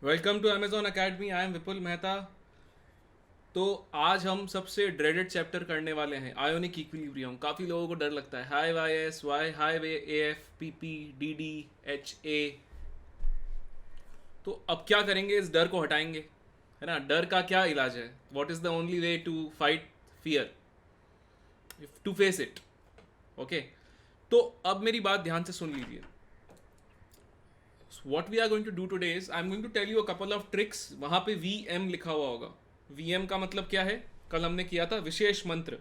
Welcome to Amazon Academy. I am Vipul Mehta. तो आज हम सबसे ड्रेडेड चैप्टर करने वाले हैं आयोनिक इक्विलिब्रियम। काफ़ी लोगों को डर लगता है। High Y S Y high way A F P P D D H A. तो अब क्या करेंगे, इस डर को हटाएंगे, है ना। डर का क्या इलाज है? What is the only way to fight fear, to face it. Okay, तो अब मेरी बात ध्यान से सुन लीजिए। What we are going to do today is I am going to tell you a couple of tricks. वहां पे वी एम लिखा हुआ होगा। वी एम का मतलब क्या है? कल हमने किया था विशेष मंत्र।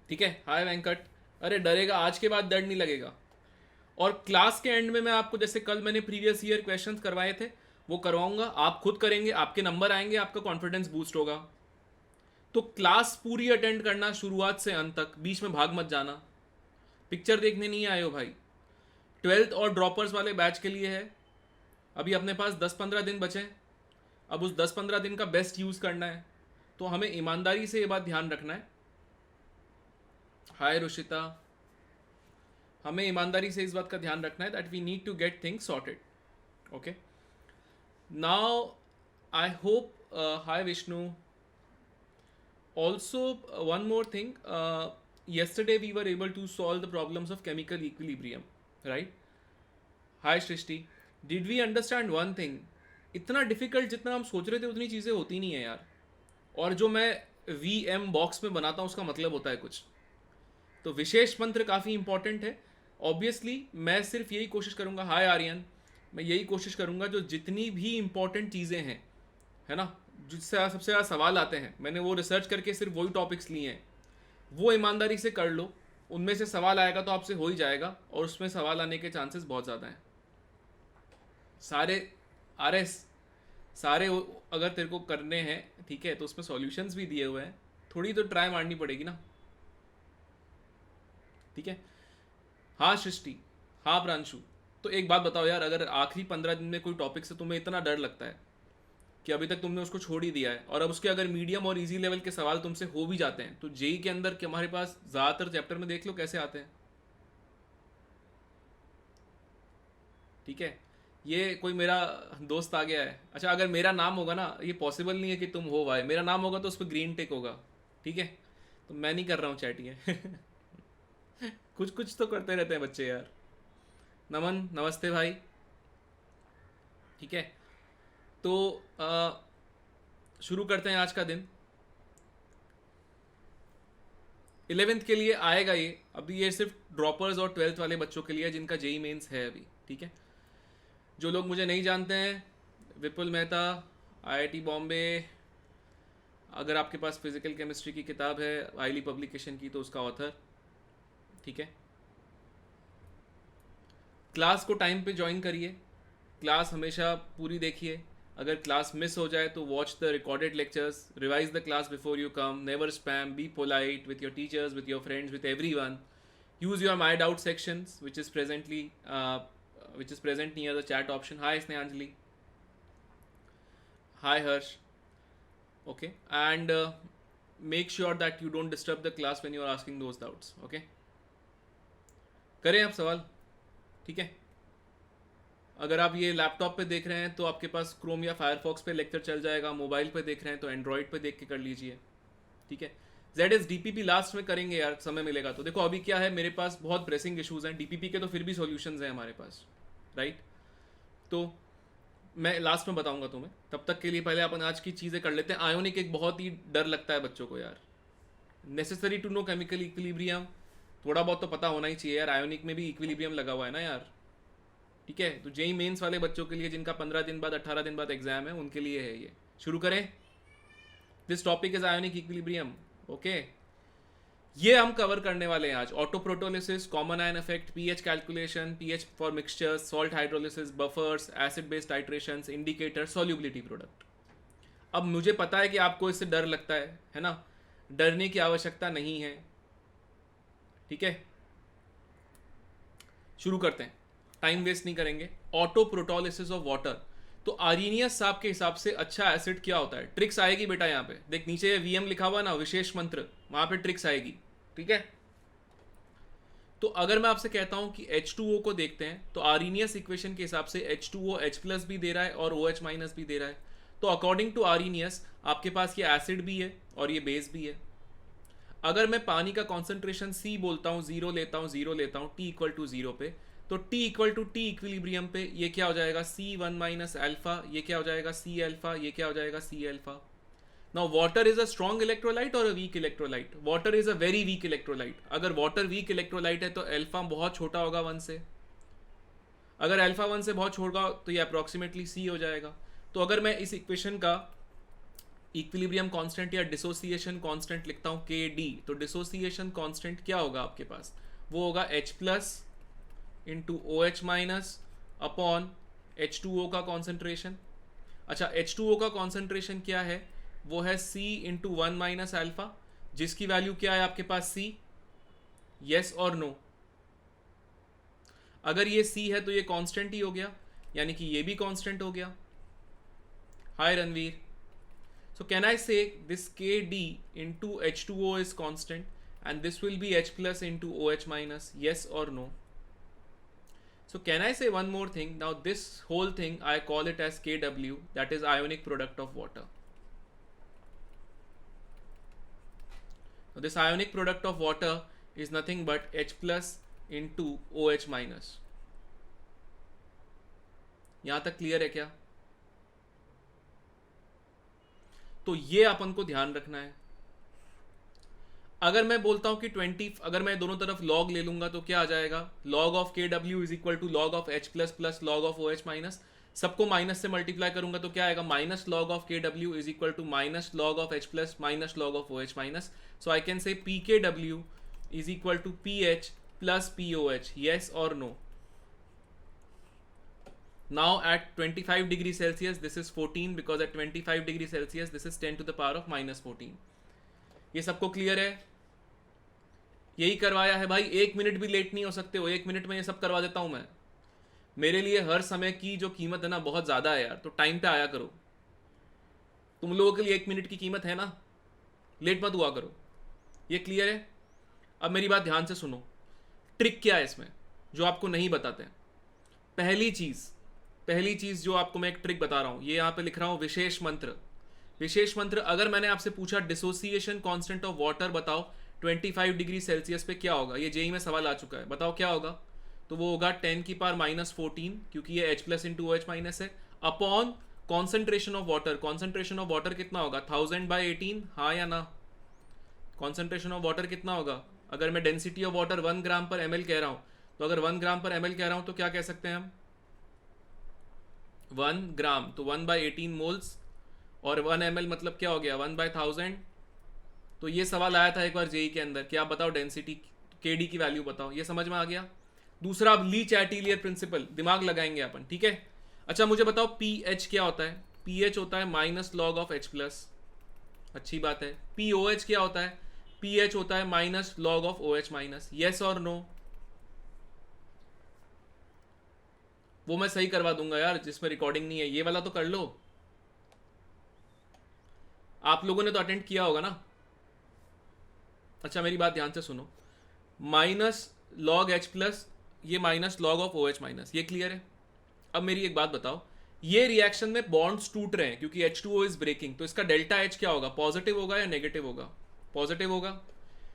ठीक है। हाय वेंकट। अरे डरेगा, आज के बाद डर नहीं लगेगा। और क्लास के एंड में मैं आपको, जैसे कल मैंने प्रीवियस ईयर क्वेश्चंस करवाए थे, वो करवाऊंगा। आप खुद करेंगे, आपके नंबर आएंगे, आपका कॉन्फिडेंस बूस्ट होगा। तो क्लास पूरी अटेंड करना, शुरुआत से अंत तक, बीच में भाग मत जाना। पिक्चर देखने नहीं आए हो भाई। 12th और ड्रॉपर्स वाले बैच के लिए है। अभी अपने पास 10-15 दिन बचे हैं। अब उस 10-15 दिन का बेस्ट यूज़ करना है। तो हमें ईमानदारी से ये बात ध्यान रखना है। हाय रुशिता। हमें ईमानदारी से इस बात का ध्यान रखना है that we need to get things sorted. Okay, now I hope, hi Vishnu. Also one more thing, yesterday we were able to solve the problems of chemical equilibrium, right? Hi Srishti. Did we understand one thing? इतना difficult जितना हम सोच रहे थे उतनी चीज़ें होती नहीं है यार। और जो मैं वी एम बॉक्स में बनाता हूँ उसका मतलब होता है कुछ। तो विशेष मंत्र काफ़ी इंपॉर्टेंट है। ऑब्वियसली मैं सिर्फ यही कोशिश करूँगा, हाय आर्यन, मैं यही कोशिश करूँगा जो जितनी भी इंपॉर्टेंट चीज़ें हैं, है ना, जिससे सबसे ज़्यादा सवाल आते हैं, मैंने वो रिसर्च करके सिर्फ वही टॉपिक्स लिए हैं, वो ईमानदारी से कर लो। उनमें से सवाल आएगा तो आपसे हो ही जाएगा, और उसमें सवाल आने के चांसेस बहुत ज़्यादा हैं। सारे आर एस सारे अगर तेरे को करने हैं, ठीक है, तो उसमें सॉल्यूशंस भी दिए हुए हैं। थोड़ी तो ट्राई मारनी पड़ेगी ना। ठीक है। हाँ सृष्टि, हाँ प्रांशु। तो एक बात बताओ यार, अगर आखिरी 15 दिन में कोई टॉपिक से तुम्हें इतना डर लगता है कि अभी तक तुमने उसको छोड़ ही दिया है, और अब उसके अगर मीडियम और इजी लेवल के सवाल तुमसे हो भी जाते हैं, तो जेई के अंदर कि हमारे पास ज़्यादातर चैप्टर में देख लो कैसे आते हैं। ठीक है। ये कोई मेरा दोस्त आ गया है। अच्छा, अगर मेरा नाम होगा ना, ये पॉसिबल नहीं है कि तुम हो भाई, मेरा नाम होगा तो उस पर ग्रीन टिक होगा। ठीक है। तो मैं नहीं कर रहा हूँ चैट ये। कुछ कुछ तो करते रहते हैं बच्चे यार। नमन, नमस्ते भाई। ठीक है। तो शुरू करते हैं आज का दिन। 11th के लिए आएगा ये। अभी ये सिर्फ ड्रॉपर्स और 12th वाले बच्चों के लिए जिनका जेई मेंस है अभी। ठीक है। जो लोग मुझे नहीं जानते हैं, विपुल मेहता, आईआईटी बॉम्बे। अगर आपके पास फिजिकल केमिस्ट्री की किताब है आईली पब्लिकेशन की, तो उसका ऑथर। ठीक है। क्लास को टाइम पे ज्वाइन करिए। क्लास हमेशा पूरी देखिए। अगर क्लास मिस हो जाए तो watch the recorded lectures, revise the class before you come, never spam, be polite with your teachers, with your friends, with every one. Use your my doubt sections which is present near the chat option. Hi Snehanjali. Hi Harsh. Okay, and make sure that you don't disturb the class when you are asking those doubts. Okay, करें आप सवाल। ठीक है। अगर आप ये laptop पे देख रहे हैं तो आपके पास क्रोम या फायरफॉक्स पे लेक्चर चल जाएगा। मोबाइल पे देख रहे हैं तो एंड्रॉइड पे देख के कर लीजिए। ठीक है। ZSDPP लास्ट में करेंगे यार, समय मिलेगा तो। देखो अभी क्या है, मेरे पास बहुत प्रेसिंग इशूज़ हैं। DPP के तो फिर भी सॉल्यूशंस हैं हमारे पास, राइट। तो मैं लास्ट में बताऊंगा तुम्हें। तब तक के लिए पहले अपन आज की चीज़ें कर लेते हैं। आयोनिक एक बहुत ही डर लगता है बच्चों को यार। Necessary to know chemical equilibrium, थोड़ा बहुत तो पता होना ही चाहिए यार। आयोनिक में भी इक्विलिब्रियम लगा हुआ है ना यार। ठीक है। तो जेई मेंस वाले बच्चों के लिए जिनका 15 दिन बाद 18 दिन बाद एग्जाम है, उनके लिए है ये। शुरू करें। This topic is ionic equilibrium. Okay, ये हम कवर करने वाले हैं आज। Auto protolysis, common ion effect, pH calculation, pH for mixtures, salt hydrolysis, buffers, acid based titrations, indicator, solubility product. अब मुझे पता है कि आपको इससे डर लगता है ना। डरने की आवश्यकता नहीं है। ठीक है, शुरू करते हैं, टाइम वेस्ट नहीं करेंगे। Auto protolysis of water. तो आर्यनियस साहब के हिसाब से अच्छा एसिड क्या होता है? ट्रिक्स आएगी बेटा। यहाँ पे देख, नीचे वीएम लिखा हुआ ना, विशेष मंत्र, वहां पे ट्रिक्स आएगी। ठीक है। तो अगर मैं आपसे कहता हूं कि H2O को देखते हैं तो आर्रीनियस इक्वेशन के हिसाब से H2O H प्लस भी दे रहा है और OH माइनस भी दे रहा है। तो अकॉर्डिंग टू आर्रीनियस आपके पास ये एसिड भी है और ये बेस भी है। अगर मैं पानी का कॉन्सेंट्रेशन C बोलता हूँ, जीरो लेता हूँ, जीरो लेता हूँ, T इक्वल टू जीरो पे, तो T equal to T equilibrium पे ये क्या हो जाएगा C1 माइनस अल्फा, ये क्या हो जाएगा C अल्फा, ये क्या हो जाएगा C alpha. Now water is a strong electrolyte or a weak electrolyte? Water is a very weak electrolyte. अगर water weak electrolyte है तो अल्फा बहुत छोटा होगा 1 से, अगर अल्फा 1 से बहुत छोटा तो ये अप्रोक्सीमेटली C हो जाएगा। तो अगर मैं इस इक्वेशन का इक्विलिब्रियम कांस्टेंट या डिसोसिएशन कांस्टेंट लिखता हूँ KD, तो डिसोसिएशन कांस्टेंट क्या होगा आपके पास, वो होगा H plus into OH minus upon H2O का कॉन्सेंट्रेशन। अच्छा, H2O का कॉन्सेंट्रेशन क्या है, वो है C इंटू 1 माइनस अल्फा, जिसकी वैल्यू क्या है आपके पास C, यस और नो। अगर ये C है तो ये कांस्टेंट ही हो गया, यानी कि ये भी कांस्टेंट हो गया। हाय Ranveer, so can I say this KD into H2O is constant and this will be H plus into OH minus, yes or no? So can I say one more thing, now this whole thing I call it as KW, that is ionic product of water. Now this ionic product of water is nothing but H plus into OH minus. यहां तक clear है क्या? तो ये अपन को ध्यान रखना है। अगर मैं बोलता हूं कि 20, अगर मैं दोनों तरफ लॉग ले लूंगा तो क्या आ जाएगा, log of KW is equal to log of H plus plus log of OH minus, सबको माइनस से मल्टीप्लाई करूंगा तो क्या आएगा, minus log of KW is equal to minus log of H plus minus log of OH minus. So I can say PKW is equal to PH plus POH, yes or no? Now at 25 degree Celsius this is 14, because at 25 degree Celsius this is 10 to the power of minus 14। ये सबको clear है? यही करवाया है भाई, 1 minute भी late नहीं हो सकते हो, 1 मिनट में ये सब करवा देता हूं मैं। मेरे लिए हर समय की जो कीमत है ना बहुत ज़्यादा है यार, तो टाइम पे आया करो। तुम लोगों के लिए 1 मिनट की कीमत है ना, लेट मत हुआ करो। ये क्लियर है? अब मेरी बात ध्यान से सुनो, ट्रिक क्या है इसमें जो आपको नहीं बताते। पहली चीज़ जो आपको मैं एक ट्रिक बता रहा हूँ, ये यहाँ पे लिख रहा हूँ विशेष मंत्र। विशेष मंत्र, अगर मैंने आपसे पूछा डिसोसिएशन कांस्टेंट ऑफ वाटर बताओ 25 डिग्री सेल्सियस पे क्या होगा, ये जेई में सवाल आ चुका है, बताओ क्या होगा। तो वो होगा 10 की पावर माइनस 14, क्योंकि ये H plus into OH minus है, upon concentration of water. Concentration of water कितना होगा, 1000/18, हाँ या ना। कॉन्सेंट्रेशन ऑफ वाटर कितना होगा, अगर मैं डेंसिटी ऑफ वाटर 1 ग्राम पर ml कह रहा हूँ, तो अगर 1 ग्राम पर ml कह रहा हूँ तो क्या कह सकते हैं हम, 1 ग्राम तो 1/18 मोल्स, और 1 ml मतलब क्या हो गया, 1/1000। तो ये सवाल आया था एक बार जेई के अंदर कि आप बताओ डेंसिटी KD की वैल्यू बताओ, ये समझ में आ गया। दूसरा, अब लीच एटिलियर प्रिंसिपल, दिमाग लगाएंगे अपन, ठीक है। अच्छा मुझे बताओ pH क्या होता है, pH होता है minus log of H plus, अच्छी बात है। POH क्या होता है, pH होता है minus log of OH minus, yes और नो। वो मैं सही करवा दूंगा यार, जिसमें रिकॉर्डिंग नहीं है, ये वाला तो कर लो। आप लोगों ने तो अटेंड किया होगा ना। अच्छा मेरी बात ध्यान से सुनो, माइनस लॉग H प्लस, ये minus log of OH minus, ये क्लियर है। अब मेरी एक बात बताओ, ये रिएक्शन में बॉन्ड्स टूट रहे हैं क्योंकि H2O इज ब्रेकिंग, तो इसका डेल्टा H क्या होगा, पॉजिटिव होगा या नेगेटिव होगा, पॉजिटिव होगा।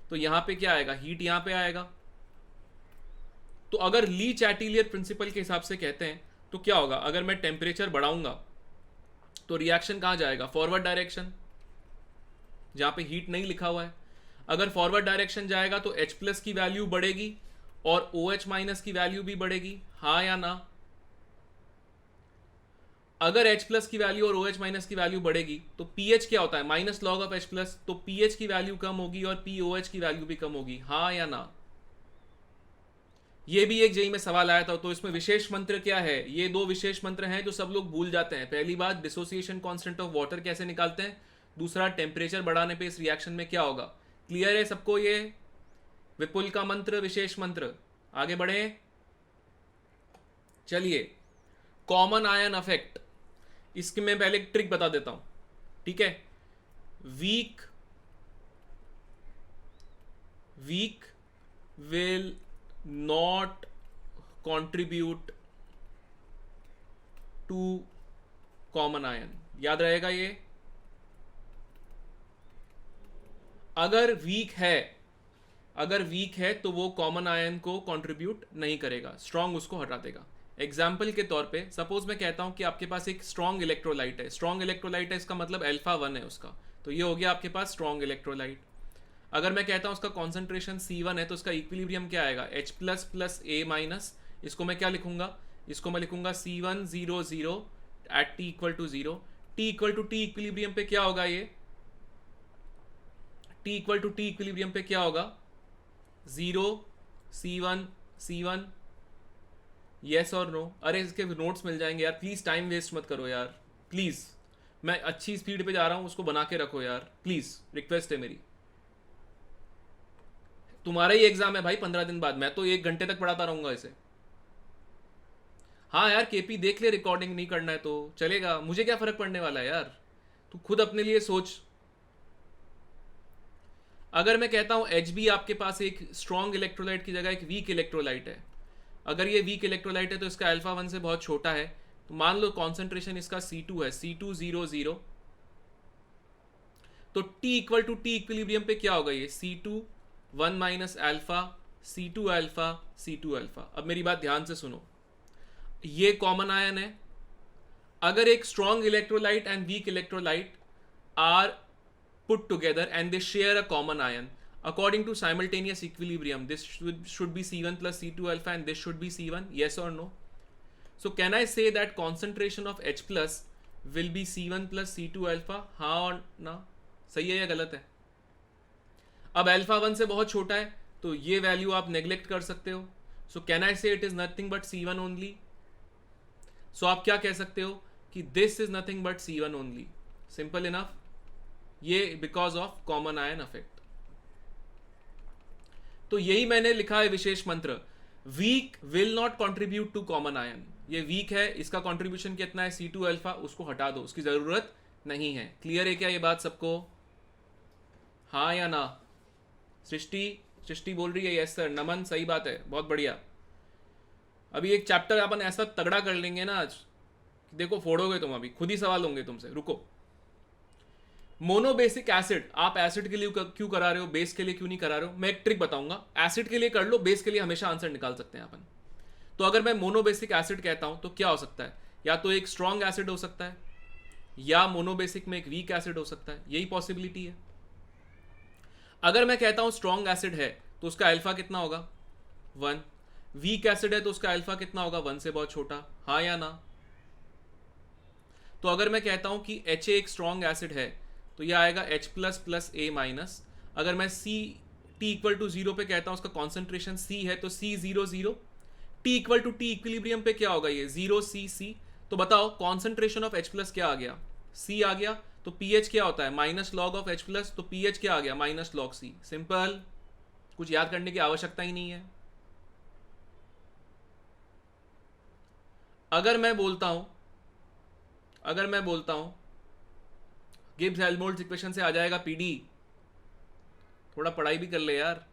तो यहां पे क्या आएगा, हीट यहां पे आएगा। तो अगर लीच एटिलियर प्रिंसिपल के हिसाब से कहते हैं तो क्या होगा, अगर मैं टेम्परेचर बढ़ाऊंगा तो रिएक्शन कहां जाएगा, फॉरवर्ड डायरेक्शन, जहां पे हीट नहीं लिखा हुआ है। अगर फॉरवर्ड डायरेक्शन जाएगा तो H प्लस की वैल्यू बढ़ेगी और OH माइनस की वैल्यू भी बढ़ेगी, हाँ या ना। अगर H प्लस की वैल्यू और OH माइनस की वैल्यू बढ़ेगी तो pH क्या होता है, minus log of H plus, तो pH की वैल्यू कम होगी और POH की वैल्यू भी कम होगी, हाँ या ना। ये भी एक जेई में सवाल आया था, तो इसमें विशेष मंत्र क्या है, ये 2 विशेष मंत्र हैं जो सब लोग भूल जाते हैं। पहली बात, डिसोसिएशन कांस्टेंट ऑफ वाटर कैसे निकालते हैं, दूसरा टेम्परेचर बढ़ाने पे इस रिएक्शन में क्या होगा। क्लियर है सबको ये विपुल का मंत्र, विशेष मंत्र। आगे बढ़े, चलिए कॉमन आयन अफेक्ट, इसके मैं पहले एक ट्रिक बता देता हूं, ठीक है। Weak will not contribute to common ion. याद रहेगा ये। अगर वीक है तो वो कॉमन आयन को कंट्रीब्यूट नहीं करेगा, स्ट्रॉन्ग उसको हटा देगा। एग्जाम्पल के तौर पे सपोज मैं कहता हूं कि आपके पास एक स्ट्रॉन्ग इलेक्ट्रोलाइट है, स्ट्रॉन्ग इलेक्ट्रोलाइट है, इसका मतलब अल्फा 1 है उसका, तो ये हो गया आपके पास स्ट्रॉन्ग इलेक्ट्रोलाइट। अगर मैं कहता हूं उसका कॉन्सेंट्रेशन C1 है तो उसका इक्विलिब्रियम क्या आएगा, H plus plus A minus, इसको मैं क्या लिखूंगा, इसको मैं लिखूंगा C1 0 0 at T equal to 0। T equal to T equilibrium पे क्या होगा, ये T equal to T equilibrium पे क्या होगा, 0 C1 यस और नो। अरे इसके नोट्स मिल जाएंगे यार, प्लीज टाइम वेस्ट मत करो यार, प्लीज। मैं अच्छी स्पीड पे जा रहा हूं, उसको बना के रखो यार, प्लीज रिक्वेस्ट है मेरी। तुम्हारा ही एग्जाम है भाई 15 दिन बाद, मैं तो 1 घंटे तक पढ़ाता रहूंगा इसे। हाँ यार केपी देख ले, रिकॉर्डिंग नहीं करना है तो चलेगा, मुझे क्या फर्क पड़ने वाला है यार, तू खुद अपने लिए सोच। अगर मैं कहता हूं Hb आपके पास एक स्ट्रॉन्ग इलेक्ट्रोलाइट की जगह एक वीक इलेक्ट्रोलाइट है, अगर ये वीक इलेक्ट्रोलाइट है तो इसका अल्फा 1 से बहुत छोटा है, तो मान लो कॉन्सेंट्रेशन इसका C2 है, C2 0 0, तो T equal to T equilibrium पे क्या होगा, ये C2 1 minus alpha C2 alpha C2 alpha. अब मेरी बात ध्यान से सुनो, ये कॉमन आयन है। अगर एक strong electrolyte and weak electrolyte are put together and they share a common ion according to simultaneous equilibrium, this should be C1 plus C2 alpha and this should be C1, yes or no? So can I say that concentration of H plus will be C1 plus C2 alpha, हाँ और ना, सही है या गलत है? अब alpha 1 से बहुत छोटा है तो ये वैल्यू आप नेग्लेक्ट कर सकते हो, सो can I say it is nothing but C1 only. So आप क्या कह सकते हो कि this is nothing but C1 only, simple enough, ये because of common ion effect. तो यही मैंने लिखा है विशेष मंत्र, weak will not contribute to common ion. ये वीक है, इसका कंट्रीब्यूशन कितना है C2 अल्फा, उसको हटा दो, उसकी जरूरत नहीं है। क्लियर है क्या ये बात सबको, हाँ या ना? सृष्टि बोल रही है यस सर। नमन सही बात है, बहुत बढ़िया। अभी एक चैप्टर अपन ऐसा तगड़ा कर लेंगे ना आज, देखो फोड़ोगे तुम, अभी खुद ही सवाल होंगे तुमसे, रुको। मोनोबेसिक एसिड, आप एसिड के लिए क्यों करा रहे हो, बेस के लिए क्यों नहीं करा रहे हो? मैं एक ट्रिक बताऊंगा, एसिड के लिए कर लो, बेस के लिए हमेशा आंसर निकाल सकते हैं अपन। तो अगर मैं मोनोबेसिक एसिड कहता हूं तो क्या हो सकता है, या तो एक स्ट्रॉन्ग एसिड हो सकता है या मोनोबेसिक में एक वीक एसिड हो सकता है, यही पॉसिबिलिटी है। अगर मैं कहता हूं स्ट्रॉन्ग एसिड है तो उसका अल्फा कितना होगा, 1। वीक एसिड है तो उसका अल्फा कितना होगा, 1 से बहुत छोटा, हाँ या ना? तो अगर मैं कहता हूं कि H एक स्ट्रॉन्ग एसिड है तो यह आएगा H plus plus A minus. अगर मैं T इक्वल टू 0 पे कहता हूं उसका कॉन्सेंट्रेशन C है तो C 0 0। T equal to T equilibrium पे क्या होगा, ये 0 C। तो बताओ कॉन्सेंट्रेशन ऑफ H प्लस क्या आ गया, C आ गया, तो pH क्या होता है, minus log of H plus, तो pH क्या आ गया, माइनस लॉग C। सिंपल, कुछ याद करने की आवश्यकता ही नहीं है। अगर मैं बोलता हूं गिब्स हेल्महोल्ट्ज इक्वेशन से आ जाएगा PD, थोड़ा पढ़ाई भी कर ले यार।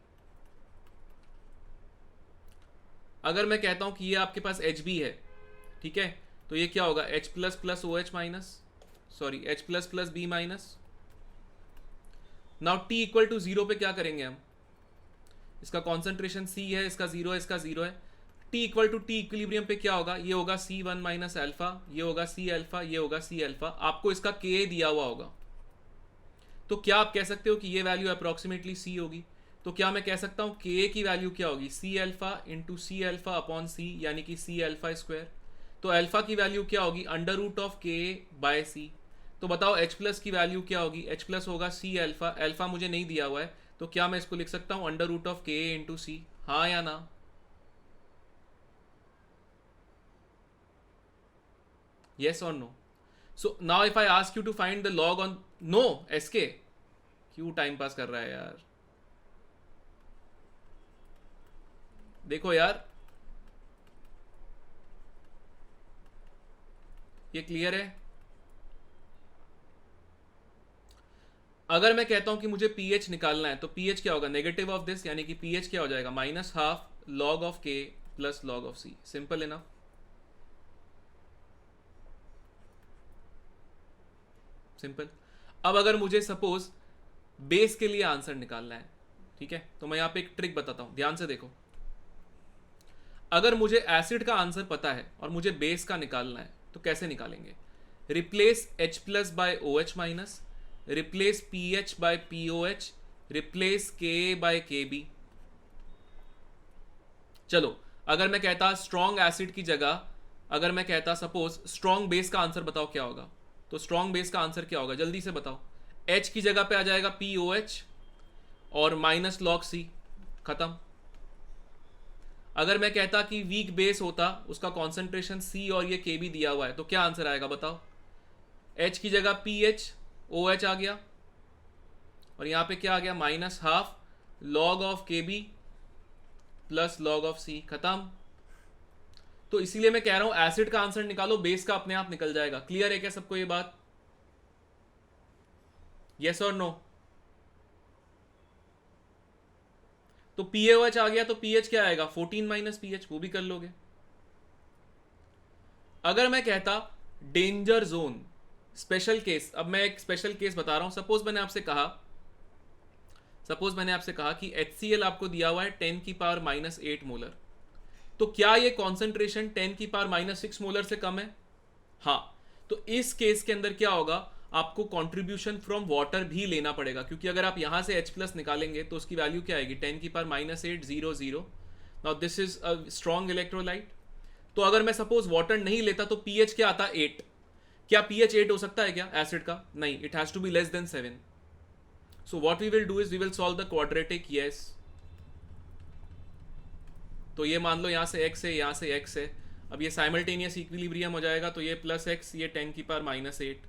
अगर मैं कहता हूं कि ये आपके पास Hb है, ठीक है, तो ये क्या होगा, H plus plus OH minus, sorry H plus plus B minus. Now T equal to 0 पे क्या करेंगे हम, इसका कॉन्सेंट्रेशन C है, इसका 0 है, इसका 0 है। T equal to T equilibrium पे क्या होगा, ये होगा C1 माइनस अल्फा, ये होगा C अल्फा, ये होगा C अल्फा। आपको इसका Ka दिया हुआ होगा, तो क्या आप कह सकते हो कि ये वैल्यू अप्रोक्सीमेटली C होगी? तो क्या मैं कह सकता हूँ Ka की वैल्यू क्या होगी, C alpha into C alpha upon C, यानी कि C अल्फा स्क्वायर। तो अल्फा की वैल्यू क्या होगी, under root of Ka by C। तो बताओ H प्लस की वैल्यू क्या होगी, H प्लस होगा C अल्फा, अल्फा मुझे नहीं दिया हुआ है, तो क्या मैं इसको लिख सकता हूँ under root of Ka into C, हाँ या ना? Yes or no? So now if I ask you to find the log on, no, SK, क्यों टाइम पास कर रहा है यार? देखो यार, ये क्लियर है? अगर मैं कहता हूं कि मुझे pH निकालना है तो pH क्या होगा, नेगेटिव ऑफ दिस, यानी कि pH क्या हो जाएगा, minus half log of K plus log of C. Simple है ना. सिंपल. अब अगर मुझे सपोज बेस के लिए आंसर निकालना है, ठीक है, तो मैं यहां पे एक ट्रिक बताता हूं, ध्यान से देखो. अगर मुझे एसिड का आंसर पता है और मुझे बेस का निकालना है तो कैसे निकालेंगे? Replace H plus by OH minus, replace PH by POH, replace Ka by Kb. चलो, अगर मैं कहता स्ट्रॉन्ग एसिड की जगह, अगर मैं कहता सपोज स्ट्रॉन्ग बेस का आंसर बताओ क्या होगा, तो स्ट्रॉन्ग बेस का आंसर क्या होगा, जल्दी से बताओ. H की जगह पे आ जाएगा POH और माइनस लॉग C. खत्म. अगर मैं कहता कि वीक बेस होता, उसका कॉन्सेंट्रेशन C और ये Kb दिया हुआ है, तो क्या आंसर आएगा बताओ. H की जगह PH, OH आ गया और यहां पे क्या आ गया, minus half log of Kb plus log of C. खत्म. तो इसीलिए मैं कह रहा हूं एसिड का आंसर निकालो, बेस का अपने आप निकल जाएगा. क्लियर है क्या सबको ये बात? यस और नो? तो PaOH आ गया तो pH क्या आएगा, 14 माइनस pH, वो भी कर लोगे. अगर मैं कहता डेंजर जोन, स्पेशल केस, अब मैं एक स्पेशल केस बता रहा हूं. सपोज मैंने आपसे कहा कि HCl आपको दिया हुआ है 10 की पावर माइनस 8 मोलर, तो क्या ये कॉन्सेंट्रेशन 10 की पावर माइनस 6 मोलर से कम है? हाँ. तो इस केस के अंदर क्या होगा, आपको कंट्रीब्यूशन फ्रॉम वाटर भी लेना पड़ेगा, क्योंकि अगर आप यहां से H प्लस निकालेंगे तो उसकी वैल्यू क्या आएगी, 10 की power minus 8 0 0. Now this is a strong electrolyte. तो अगर मैं सपोज वाटर नहीं लेता तो pH क्या आता, 8. क्या pH 8 हो सकता है क्या एसिड का? नहीं, it has to be less than 7. So what we will do is we will solve the quadratic. Yes, तो ये मान लो यहां से x है, यहां से x है. अब ये साइमल्टेनियस इक्विलिब्रियम हो जाएगा, तो ये प्लस x, ये 10 की power minus 8.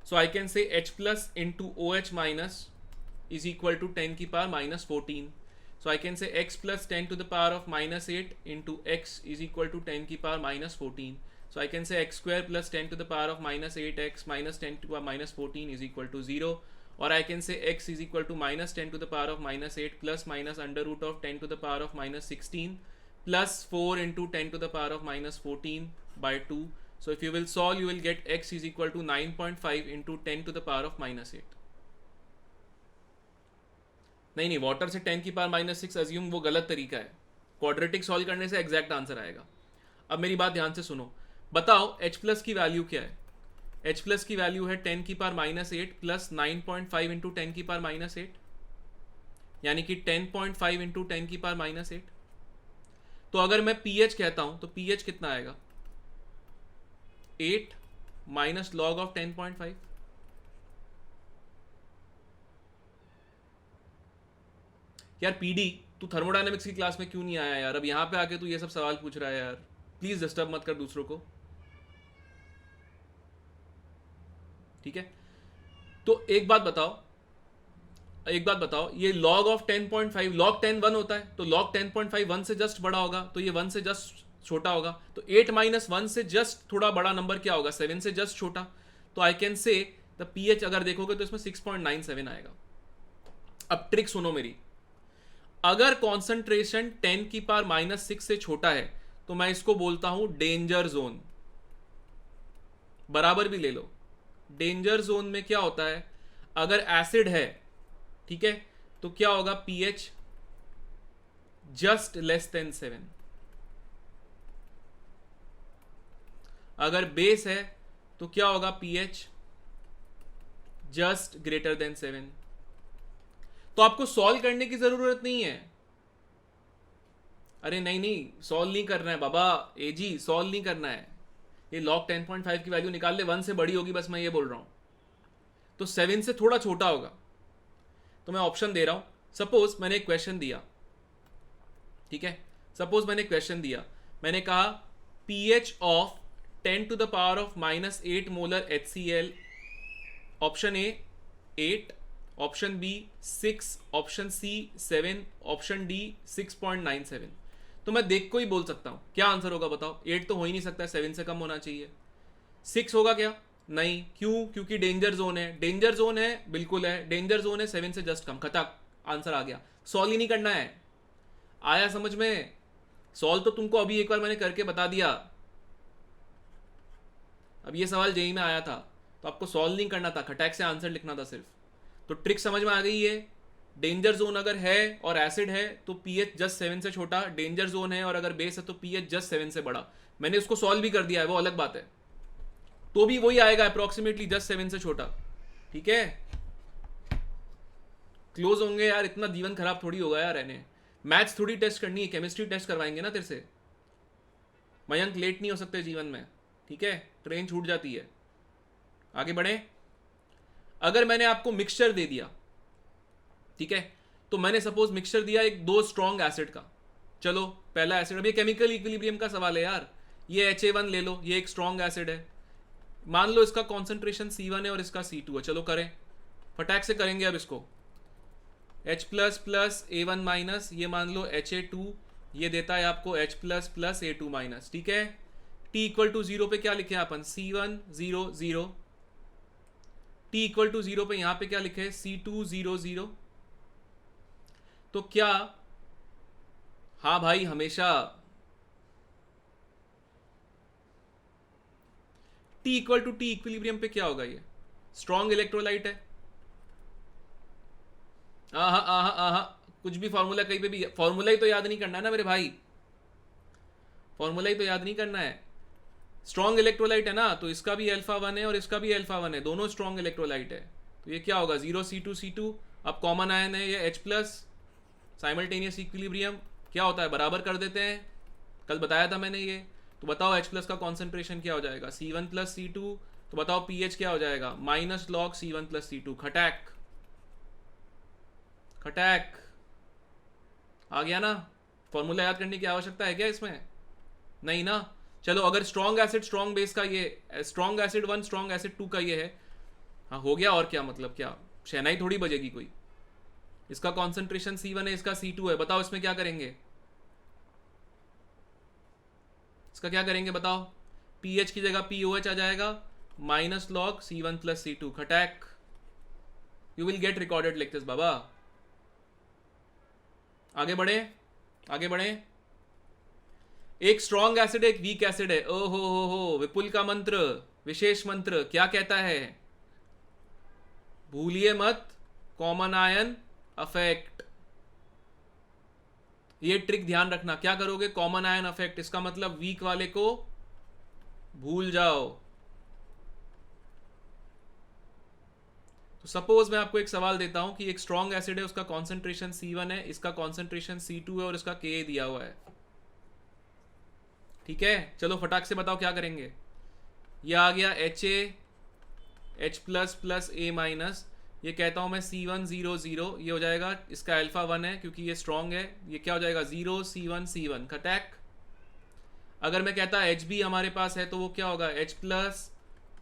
So I can say H plus into OH minus is equal to 10 की power minus 14. So I can say x plus 10 to the power of minus 8 into x is equal to 10 की power minus 14. So I can say x square plus 10 to the power of minus 8x minus 10 to the power minus 14 is equal to 0. Or I can say x is equal to minus 10 to the power of minus 8 plus minus under root of 10 to the power of minus 16 plus 4 into 10 to the power of minus 14 by 2. So if you will solve, you will get x is equal to 9.5 into 10 to the power of minus 8. नहीं, water से 10 की power minus 6 assume, वो गलत तरीका है. Quadratic solve करने से exact answer आएगा. अब मेरी बात ध्यान से सुनो, बताओ H प्लस की वैल्यू क्या है. H प्लस की वैल्यू है 10 की पावर माइनस 8 प्लस 9.5 इंटू 10 की पावर माइनस 8, यानी कि 10.5 इंटू 10 की पावर माइनस 8. तो अगर मैं pH कहता हूं तो pH कितना आएगा, 8 माइनस लॉग ऑफ 10.5. यार पीडी, तू थर्मोडायनेमिक्स की क्लास में क्यों नहीं आया यार? अब यहां पे आके तू ये सब सवाल पूछ रहा है यार. प्लीज डिस्टर्ब मत कर दूसरों को, ठीक है? तो एक बात बताओ, ये लॉग ऑफ 10.5, लॉग 10 1 होता है, तो लॉग 10.5 1 से जस्ट बड़ा होगा, तो ये 1 से जस्ट छोटा होगा. तो 8 माइनस 1 से जस्ट थोड़ा बड़ा नंबर क्या होगा, 7 से जस्ट छोटा. तो आई कैन से द pH अगर देखोगे तो इसमें 6.97 आएगा. अब ट्रिक सुनो मेरी, अगर कॉन्सेंट्रेशन 10 की पावर माइनस 6 से छोटा है तो मैं इसको बोलता हूं डेंजर जोन. बराबर भी ले लो. डेंजर जोन में क्या होता है, अगर एसिड है, ठीक है, तो क्या होगा, pH जस्ट लेस देन 7. अगर बेस है तो क्या होगा, pH जस्ट ग्रेटर देन 7. तो आपको सॉल्व करने की जरूरत नहीं है. अरे नहीं, सॉल्व नहीं करना है बाबा, एजी सॉल्व नहीं करना है. ये लॉग 10.5 की वैल्यू निकाल ले, 1 से बड़ी होगी, बस मैं ये बोल रहा हूं. तो 7 से थोड़ा छोटा होगा. तो मैं ऑप्शन दे रहा हूं. सपोज मैंने एक क्वेश्चन दिया, ठीक है, सपोज मैंने क्वेश्चन दिया, मैंने कहा pH of 10 to the power of minus 8 molar HCl. Option A 8, option B 6, option C 7, option D 6.97. तो मैं देख को ही बोल सकता हूं क्या आंसर होगा, बताओ. 8 तो हो ही नहीं सकता, 7 से कम होना चाहिए. 6 होगा क्या, नहीं. क्यों? क्योंकि डेंजर जोन है. डेंजर जोन है, बिल्कुल है, डेंजर जोन है, 7 से जस्ट कम. खतक, आंसर आ गया. सॉल्व ही नहीं करना है. आया समझ में? सॉल्व तो तुमको अभी एक बार मैंने करके बता दिया। अब ये सवाल जेई में आया था तो आपको सॉल्व नहीं करना था, खटैक से आंसर लिखना था सिर्फ। तो ट्रिक समझ में आ गई है। डेंजर जोन अगर है और एसिड है तो पीएच जस्ट 7 से छोटा, डेंजर जोन है और अगर बेस है तो पीएच जस्ट 7 से बड़ा। मैंने उसको सॉल्व भी कर दिया है, वो अलग बात है, तो भी वही आएगा अप्रोक्सीमेटली जस्ट 7 से छोटा। ठीक है, क्लोज होंगे यार, इतना जीवन खराब थोड़ी होगा यार। रहने मैथ्स थोड़ी टेस्ट करनी है, केमिस्ट्री टेस्ट करवाएंगे ना तेरे से। मयंक लेट नहीं हो सकते जीवन में, ठीक है, ट्रेन छूट जाती है। आगे बढ़े। अगर मैंने आपको मिक्सचर दे दिया, ठीक है, तो मैंने सपोज मिक्सचर दिया एक 2 स्ट्रॉन्ग एसिड का। चलो पहला एसिड, अब ये केमिकल इक्विलिब्रियम का सवाल है यार। ये HA1 ले लो, ये एक स्ट्रॉन्ग एसिड है। मान लो इसका कॉन्सेंट्रेशन C1 है और इसका C2 है। चलो करें, फटाक से करेंगे अब इसको। H plus plus A1 minus, ये मान लो HA2, ये देता है आपको H plus plus A2 minus. ठीक है, T इक्वल टू 0 पे क्या लिखे अपन? C1 0 0। T इक्वल टू 0 पे यहां पे क्या लिखे? C2 0 0। तो क्या, हाँ भाई हमेशा T equal to T equilibrium पे क्या होगा? ये स्ट्रॉन्ग इलेक्ट्रोलाइट है। आहा आहा आहा, कुछ भी फॉर्मूला कहीं पे भी, फॉर्मूला ही तो याद नहीं करना है ना मेरे भाई, फॉर्मूला ही तो याद नहीं करना है। स्ट्रॉन्ग इलेक्ट्रोलाइट है ना, तो इसका भी अल्फा 1 है और इसका भी अल्फा 1 है, दोनों स्ट्रॉन्ग इलेक्ट्रोलाइट है। तो ये क्या होगा? 0 C2 C2। अब कॉमन आयन है ये H प्लस, साइमल्टेनियस इक्विलिब्रियम क्या होता है? बराबर कर देते हैं, कल बताया था मैंने ये। तो बताओ H प्लस का कॉन्सेंट्रेशन क्या हो जाएगा? C1 plus C2। तो बताओ पीएच क्या हो जाएगा? Minus log C1 plus C2। खटैक खटैक आ गया ना? फॉर्मूला याद करने की आवश्यकता है क्या इसमें? नहीं ना। चलो अगर स्ट्रॉन्ग एसिड स्ट्रॉन्ग बेस का ये, स्ट्रॉन्ग एसिड 1 स्ट्रॉन्ग एसिड 2 का ये है, हाँ हो गया। और क्या मतलब, क्या शहनाई थोड़ी बजेगी कोई। इसका कॉन्सेंट्रेशन C1 है, इसका C2 है। बताओ इसमें क्या करेंगे? इसका क्या करेंगे बताओ? पीएच की जगह POH आ जाएगा, minus log C1 plus C2। खटैक, you will get recorded like this बाबा। आगे बढ़े, आगे बढ़े। एक स्ट्रॉन्ग एसिड एक वीक एसिड है। ओ हो, विपुल का मंत्र, विशेष मंत्र क्या कहता है? भूलिए मत, कॉमन आयन अफेक्ट। ये ट्रिक ध्यान रखना। क्या करोगे? कॉमन आयन अफेक्ट, इसका मतलब वीक वाले को भूल जाओ। तो सपोज मैं आपको एक सवाल देता हूं कि एक स्ट्रॉन्ग एसिड है, उसका कॉन्सेंट्रेशन C1 है, इसका कॉन्सेंट्रेशन C2 है और इसका Ka दिया हुआ है। ठीक है, चलो फटाक से बताओ क्या करेंगे? ये आ गया HA H plus plus A minus, ये कहता हूं मैं C1 0 0, ये हो जाएगा, इसका अल्फा 1 है क्योंकि ये स्ट्रॉन्ग है, ये क्या हो जाएगा? 0 C1 C1। खटैक। अगर मैं कहता HB हमारे पास है तो वो क्या होगा? H plus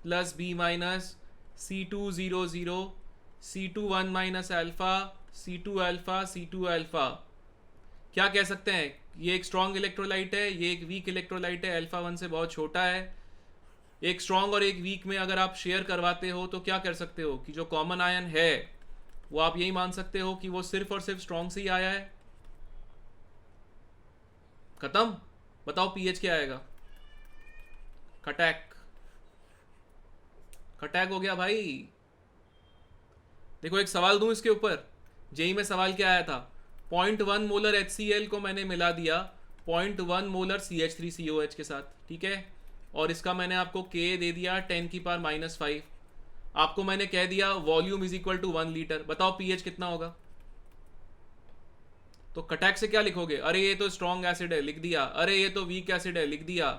plus B minus C2 0 0, C2 1 minus alpha, C2 alpha, C2 alpha. क्या कह सकते हैं? ये एक स्ट्रॉन्ग इलेक्ट्रोलाइट है, ये एक वीक इलेक्ट्रोलाइट है, अल्फा 1 से बहुत छोटा है। एक स्ट्रॉन्ग और एक वीक में अगर आप शेयर करवाते हो तो क्या कर सकते हो कि जो कॉमन आयन है वो आप यही मान सकते हो कि वो सिर्फ और सिर्फ स्ट्रॉन्ग से ही आया है। खत्म। बताओ पीएच क्या आएगा? खटैक, खटैक हो गया भाई। देखो एक सवाल दूं इसके ऊपर, जेई में सवाल क्या आया था? 0.1 मोलर HCl को मैंने मिला दिया 0.1 मोलर CH3COH के साथ, ठीक है, और इसका मैंने आपको K दे दिया 10 की पावर -5। आपको मैंने कह दिया volume is equal to 1 litre. बताओ पीएच कितना होगा? तो खटैक से क्या लिखोगे? अरे ये तो स्ट्रॉन्ग एसिड है, लिख दिया। अरे ये तो वीक एसिड है, लिख दिया।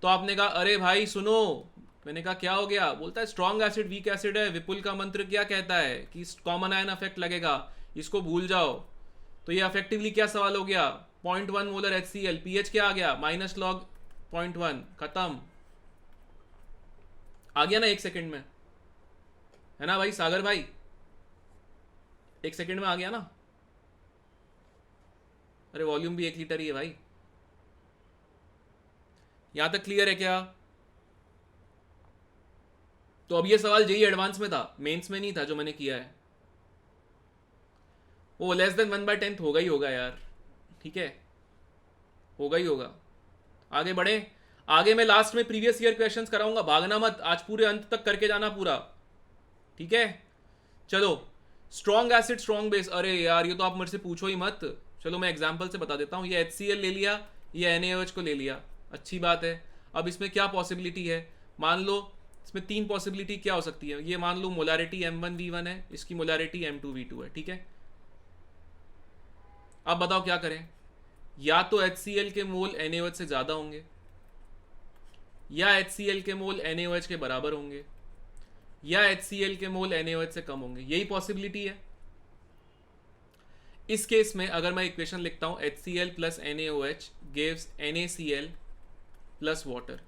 तो आपने कहा अरे भाई सुनो, मैंने कहा क्या हो गया? बोलता है स्ट्रॉन्ग एसिड वीक एसिड है, विपुल का मंत्र क्या कहता है कि कॉमन आयन अफेक्ट लगेगा, इसको भूल जाओ। तो ये अफेक्टिवली क्या सवाल हो गया? 0.1 मोलर HCl, पीएच क्या आ गया? Minus log 0.1। खत्म। आ गया ना 1 सेकंड में, है ना भाई सागर भाई? 1 सेकंड में आ गया ना? अरे वॉल्यूम भी 1 लीटर ही है भाई। यहां तक क्लियर है क्या? तो अब ये सवाल जेई एडवांस में था, मेंस में नहीं था जो मैंने किया है। वो लेस देन 1/10 होगा ही होगा यार। ठीक है, होगा ही होगा। आगे बढ़े, आगे मैं लास्ट में प्रीवियस ईयर क्वेश्चंस कराऊंगा, भागना मत, आज पूरे अंत तक करके जाना पूरा, ठीक है। चलो, स्ट्रॉन्ग एसिड स्ट्रॉन्ग बेस, अरे यार ये तो आप मेरे से पूछो ही मत। चलो मैं एग्जांपल से बता देता हूँ, ये HCl ले लिया, ये NaOH को ले लिया, अच्छी बात है। अब इसमें क्या पॉसिबिलिटी है, मान लो इसमें 3 पॉसिबिलिटी क्या हो सकती है, ये मान लो मोलारिटी M1V1 है, इसकी मोलारिटी M2V2 है, ठीक है। अब बताओ क्या करें, या तो HCl के मोल NaOH से ज़्यादा होंगे, या HCl के मोल NaOH के बराबर होंगे, या HCl के मोल NaOH से कम होंगे, यही पॉसिबिलिटी है। इस केस में अगर मैं इक्वेशन लिखता हूं HCl plus NaOH gives NaCl plus water,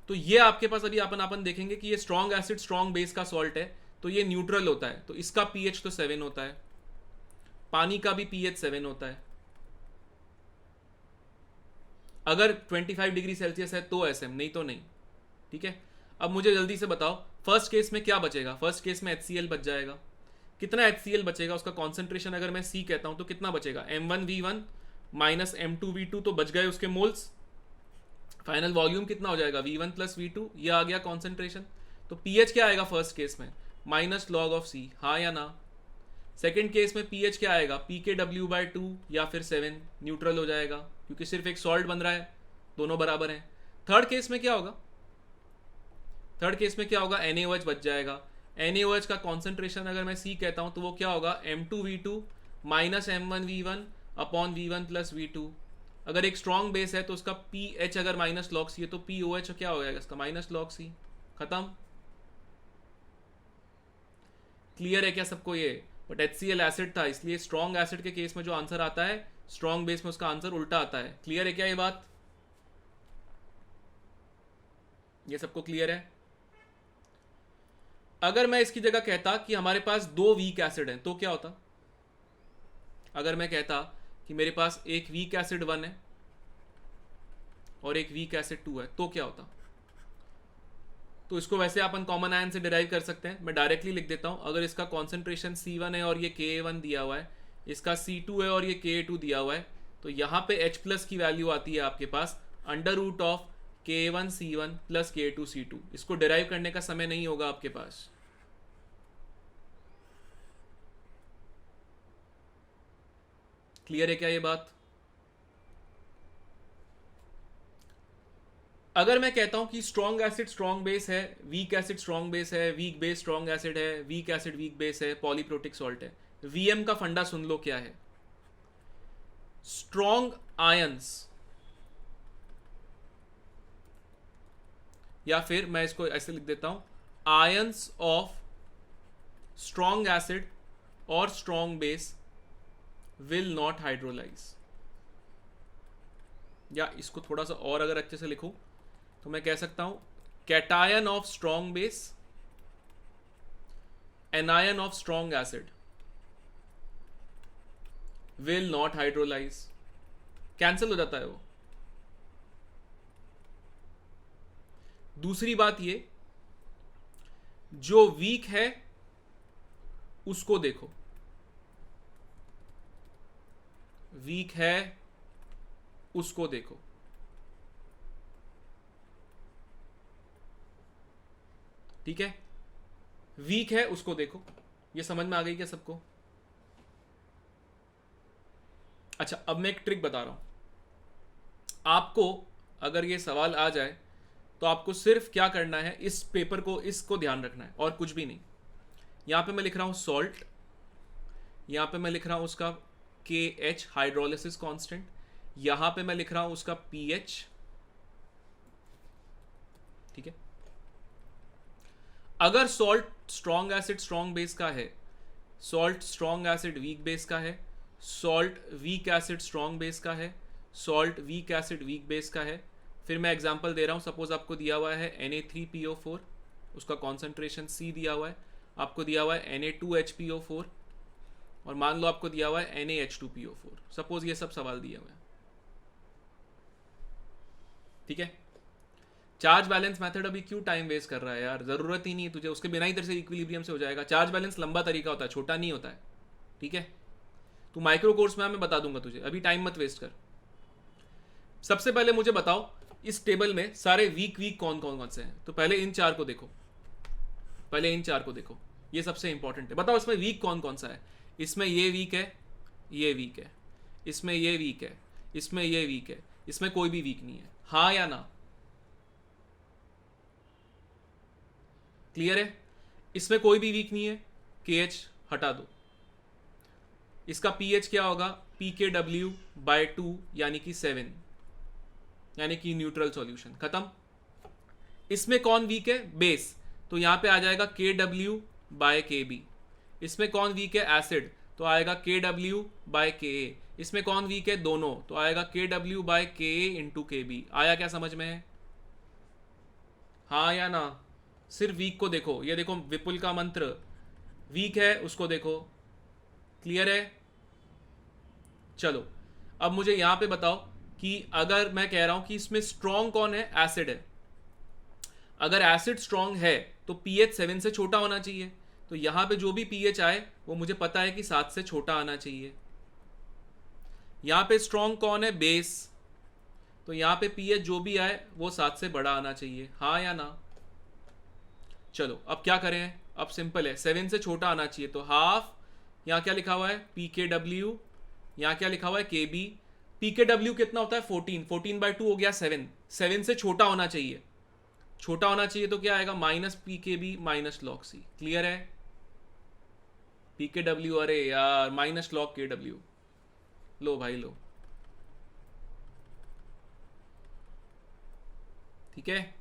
तो ये आपके पास अभी अपन देखेंगे कि ये स्ट्रॉन्ग एसिड स्ट्रॉन्ग बेस का सॉल्ट है, तो ये न्यूट्रल होता है, तो इसका pH तो 7 होता है, पानी का भी pH 7 होता है। अगर 25 डिग्री सेल्सियस है तो SM, नहीं तो नहीं, ठीक है। अब मुझे जल्दी से बताओ फर्स्ट केस में क्या बचेगा, फर्स्ट केस में HCl बच जाएगा, कितना HCl बचेगा, उसका कॉन्सेंट्रेशन अगर मैं C कहता हूं तो कितना बचेगा, M1V1 माइनस M2V2, तो बच गए उसके मोल्स, फाइनल वॉल्यूम कितना हो जाएगा V1 प्लस V2, ये आ गया कॉन्सेंट्रेशन। तो pH क्या आएगा फर्स्ट केस में, माइनस लॉग ऑफ C, हाँ या ना। सेकेंड केस में pH क्या आएगा, pKw/2 या फिर 7, न्यूट्रल हो जाएगा क्योंकि सिर्फ एक सॉल्ट बन रहा है, दोनों बराबर हैं। थर्ड केस में क्या होगा, थर्ड केस में क्या होगा, NaOH बच जाएगा, NaOH का कॉन्सेंट्रेशन अगर मैं C कहता हूं तो वो क्या होगा, M2V2 minus M1V1 upon V1 plus V2। अगर एक स्ट्रॉन्ग बेस है तो उसका pH अगर माइनस लॉग C है तो POH क्या हो जाएगा, इसका माइनस लॉग C, खत्म। क्लियर है क्या सबको ये, बट HCl एसिड था, इसलिए स्ट्रॉन्ग एसिड के केस में जो आंसर आता है स्ट्रॉन्ग बेस में उसका आंसर उल्टा आता है। क्लियर है क्या ये बात, ये सबको क्लियर है। अगर मैं इसकी जगह कहता कि हमारे पास 2 वीक एसिड हैं तो क्या होता, अगर मैं कहता कि मेरे पास एक वीक एसिड 1 है और एक वीक एसिड 2 है तो क्या होता, तो इसको वैसे अपन कॉमन आयन से डिराइव कर सकते हैं, मैं डायरेक्टली लिख देता हूं, अगर इसका कॉन्सेंट्रेशन C1 है और ये Ka1 दिया हुआ है, इसका C2 है और ये Ka2 दिया हुआ है, तो यहाँ पे H प्लस की वैल्यू आती है आपके पास under root of K1C1 plus K2C2। इसको डिराइव करने का समय नहीं होगा आपके पास। क्लियर है क्या ये बात। अगर मैं कहता हूं कि स्ट्रॉन्ग एसिड स्ट्रॉन्ग बेस है, वीक एसिड स्ट्रॉन्ग बेस है, वीक बेस स्ट्रॉन्ग एसिड है, वीक एसिड वीक बेस है, पॉलीप्रोटिक सॉल्ट है, वीएम का फंडा सुन लो क्या है, स्ट्रॉन्ग आयंस, या फिर मैं इसको ऐसे लिख देता हूं, आयंस ऑफ स्ट्रॉन्ग एसिड और strong base will not hydrolyse, या इसको थोड़ा सा और अगर अच्छे से लिखूं तो मैं कह सकता हूं cation of strong base, anion of strong acid will not hydrolyse, cancel हो जाता है वो। दूसरी बात ये, जो वीक है उसको देखो, वीक है उसको देखो, ठीक है, वीक है उसको देखो। ये समझ में आ गई क्या सबको। अच्छा, अब मैं एक ट्रिक बता रहा हूं आपको, अगर ये सवाल आ जाए तो आपको सिर्फ क्या करना है, इस पेपर को, इसको ध्यान रखना है और कुछ भी नहीं। यहां पे मैं लिख रहा हूं सॉल्ट, यहां पे मैं लिख रहा हूं उसका KH हाइड्रोलिसिस कांस्टेंट, यहां पे मैं लिख रहा हूं उसका pH, ठीक है। अगर salt strong acid strong base का है, salt strong acid weak base का है, salt week acid strong base का है, salt weak acid weak base का है, फिर मैं एग्जांपल दे रहा हूं, सपोज आपको दिया हुआ है Na3PO4, उसका कॉन्सेंट्रेशन C दिया हुआ है, आपको दिया हुआ है Na2HPO4, और मान लो आपको दिया हुआ है NaH2PO4, सपोज ये सब सवाल दिए हुए हैं, ठीक है। चार्ज बैलेंस मेथड अभी क्यों टाइम वेस्ट कर रहा है यार, जरूरत ही नहीं है तुझे, उसके बिना ही इधर से इक्विलिब्रियम से हो जाएगा। चार्ज बैलेंस लंबा तरीका होता है, छोटा नहीं होता है, ठीक है। तू माइक्रो कोर्स में मैं बता दूंगा तुझे, अभी टाइम मत वेस्ट कर। सबसे पहले मुझे बताओ इस टेबल में सारे वीक कौन कौन से हैं। तो पहले इन चार को देखो, पहले इन चार को देखो, ये सबसे इंपॉर्टेंट है। बताओ इसमें वीक कौन कौन सा है। इसमें ये वीक है, ये वीक है, इसमें ये वीक है, इसमें ये वीक है, इसमें कोई भी वीक नहीं है। हाँ या ना? क्लियर है? इसमें कोई भी वीक नहीं है, KH हटा दो। इसका पीएच क्या होगा, pKw/2 यानी कि 7, यानी कि न्यूट्रल सॉल्यूशन, खत्म। इसमें कौन वीक है, बेस, तो यहां पे आ जाएगा KW/Kb। इसमें कौन वीक है, एसिड, तो आएगा KW/Ka। इसमें कौन वीक है, दोनों, तो आएगा KW/Ka × Kb। आया क्या समझ में? हाँ या ना? सिर्फ वीक को देखो, ये देखो विपुल का मंत्र, वीक है उसको देखो। क्लियर है? चलो अब मुझे यहां पे बताओ कि अगर मैं कह रहा हूं कि इसमें स्ट्रॉन्ग कौन है, एसिड है। अगर एसिड स्ट्रॉन्ग है तो पीएच 7 से छोटा होना चाहिए। तो यहां पे जो भी पीएच आए वो मुझे पता है कि 7 से छोटा आना चाहिए। यहां पे स्ट्रॉन्ग कौन है, बेस, तो यहां पे पीएच जो भी आए वो 7 से बड़ा आना चाहिए। हाँ या ना? चलो अब क्या करें, अब सिंपल है, 7 से छोटा आना चाहिए तो हाफ, यहाँ क्या लिखा हुआ है, pKw, यहाँ क्या लिखा हुआ है, Kb। pKw कितना होता है, 14/2 हो गया 7, 7 से छोटा होना चाहिए। छोटा होना चाहिए तो क्या आएगा, -pKb - log C। क्लियर है? pKw, अरे यार -log Kw, लो भाई लो, ठीक है।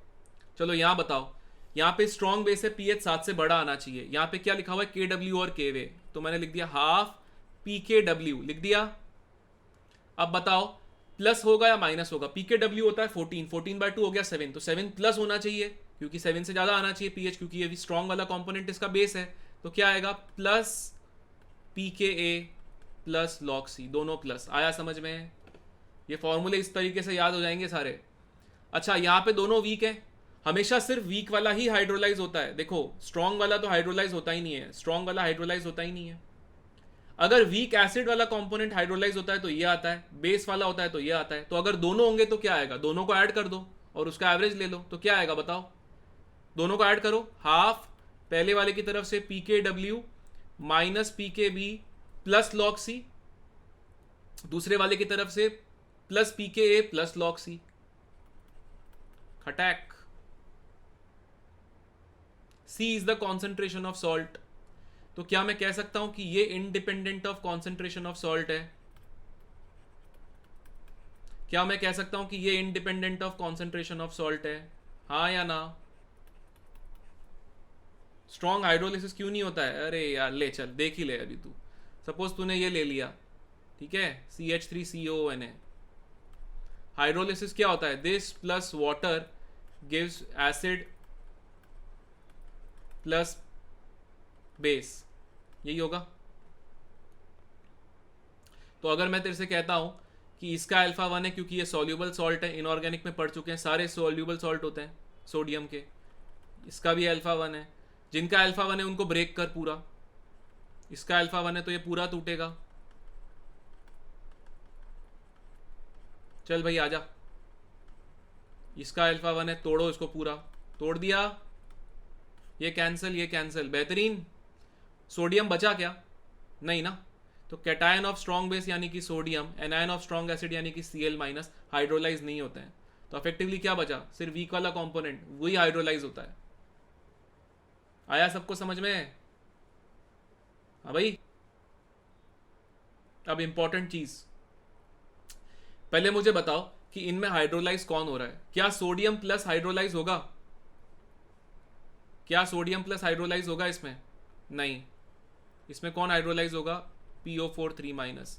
चलो यहां बताओ, यहाँ पे स्ट्रॉन्ग बेस है, पीएच 7 से बड़ा आना चाहिए। यहाँ पे क्या लिखा हुआ है, KW और KW, तो मैंने लिख दिया हाफ pKw, लिख दिया। अब बताओ प्लस होगा या माइनस होगा। pKw होता है 14, 14/2 हो गया 7, तो 7 प्लस होना चाहिए क्योंकि 7 से ज्यादा आना चाहिए पीएच, क्योंकि ये भी स्ट्रॉन्ग वाला कंपोनेंट इसका बेस है। तो क्या आएगा, प्लस pKa + log C, दोनों प्लस। आया समझ में? ये फॉर्मूले इस तरीके से याद हो जाएंगे सारे। अच्छा यहाँ पे दोनों वीक है, हमेशा सिर्फ वीक वाला ही हाइड्रोलाइज होता है। देखो स्ट्रॉन्ग वाला तो हाइड्रोलाइज होता ही नहीं है, स्ट्रॉन्ग वाला हाइड्रोलाइज होता ही नहीं है। अगर वीक एसिड वाला कंपोनेंट हाइड्रोलाइज होता है तो ये आता है, बेस वाला होता है तो ये आता है। तो अगर दोनों होंगे तो क्या आएगा, दोनों को ऐड कर दो और उसका एवरेज ले लो, तो क्या आएगा बताओ। दोनों को ऐड करो, हाफ पहले वाले की तरफ से pKw - pKb + log C, दूसरे वाले की तरफ से +pKa + log C, खटैक। C is the concentration of salt. तो क्या मैं कह सकता हूं कि ये independent of concentration of salt है? क्या मैं कह सकता हूं कि ये independent of concentration of salt है? हाँ या ना? स्ट्रॉन्ग हाइड्रोलिसिस क्यों नहीं होता है? अरे यार ले चल, देख ही ले अभी तू। सपोज तूने ये ले लिया, ठीक है, CH3COONA। हाइड्रोलिसिस क्या होता है, this plus water gives acid plus base, यही होगा। तो अगर मैं तेरे से कहता हूं कि इसका अल्फा 1 है क्योंकि ये सॉल्यूबल सॉल्ट है, इनऑर्गेनिक में पढ़ चुके हैं, सारे सॉल्यूबल सॉल्ट होते हैं सोडियम के, इसका भी अल्फा 1 है। जिनका अल्फा 1 है उनको ब्रेक कर पूरा, इसका अल्फा 1 है तो ये पूरा टूटेगा। चल भाई आजा, इसका अल्फा 1 है, तोड़ो इसको पूरा, तोड़ दिया, ये कैंसिल, ये कैंसिल, बेहतरीन। सोडियम बचा क्या? नहीं ना। तो कैटायन ऑफ स्ट्रॉन्ग बेस यानी कि sodium, anion of strong acid यानी कि Cl- हाइड्रोलाइज नहीं होते हैं। तो अफेक्टिवली क्या बचा, सिर्फ वीक वाला कंपोनेंट, वही हाइड्रोलाइज होता है। आया सबको समझ में? हाँ भाई। अब इंपॉर्टेंट चीज, पहले मुझे बताओ कि इनमें हाइड्रोलाइज कौन हो रहा है। क्या सोडियम प्लस हाइड्रोलाइज होगा? क्या सोडियम प्लस हाइड्रोलाइज होगा इसमें? नहीं। इसमें कौन हाइड्रोलाइज होगा, PO4 3-।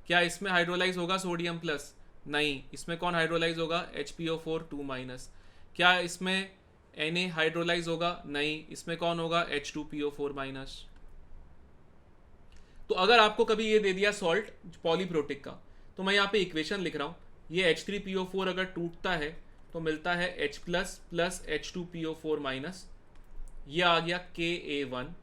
क्या इसमें हाइड्रोलाइज होगा सोडियम प्लस? नहीं। इसमें कौन हाइड्रोलाइज होगा, HPO4 2-। क्या इसमें Na हाइड्रोलाइज होगा? नहीं। इसमें कौन होगा, H2PO4-। तो अगर आपको कभी ये दे दिया सॉल्ट पॉलीप्रोटिक का, तो मैं यहाँ पे इक्वेशन लिख रहा हूँ, ये H3PO4 अगर टूटता है तो मिलता है H+ + H2PO4-, ये आ गया Ka1।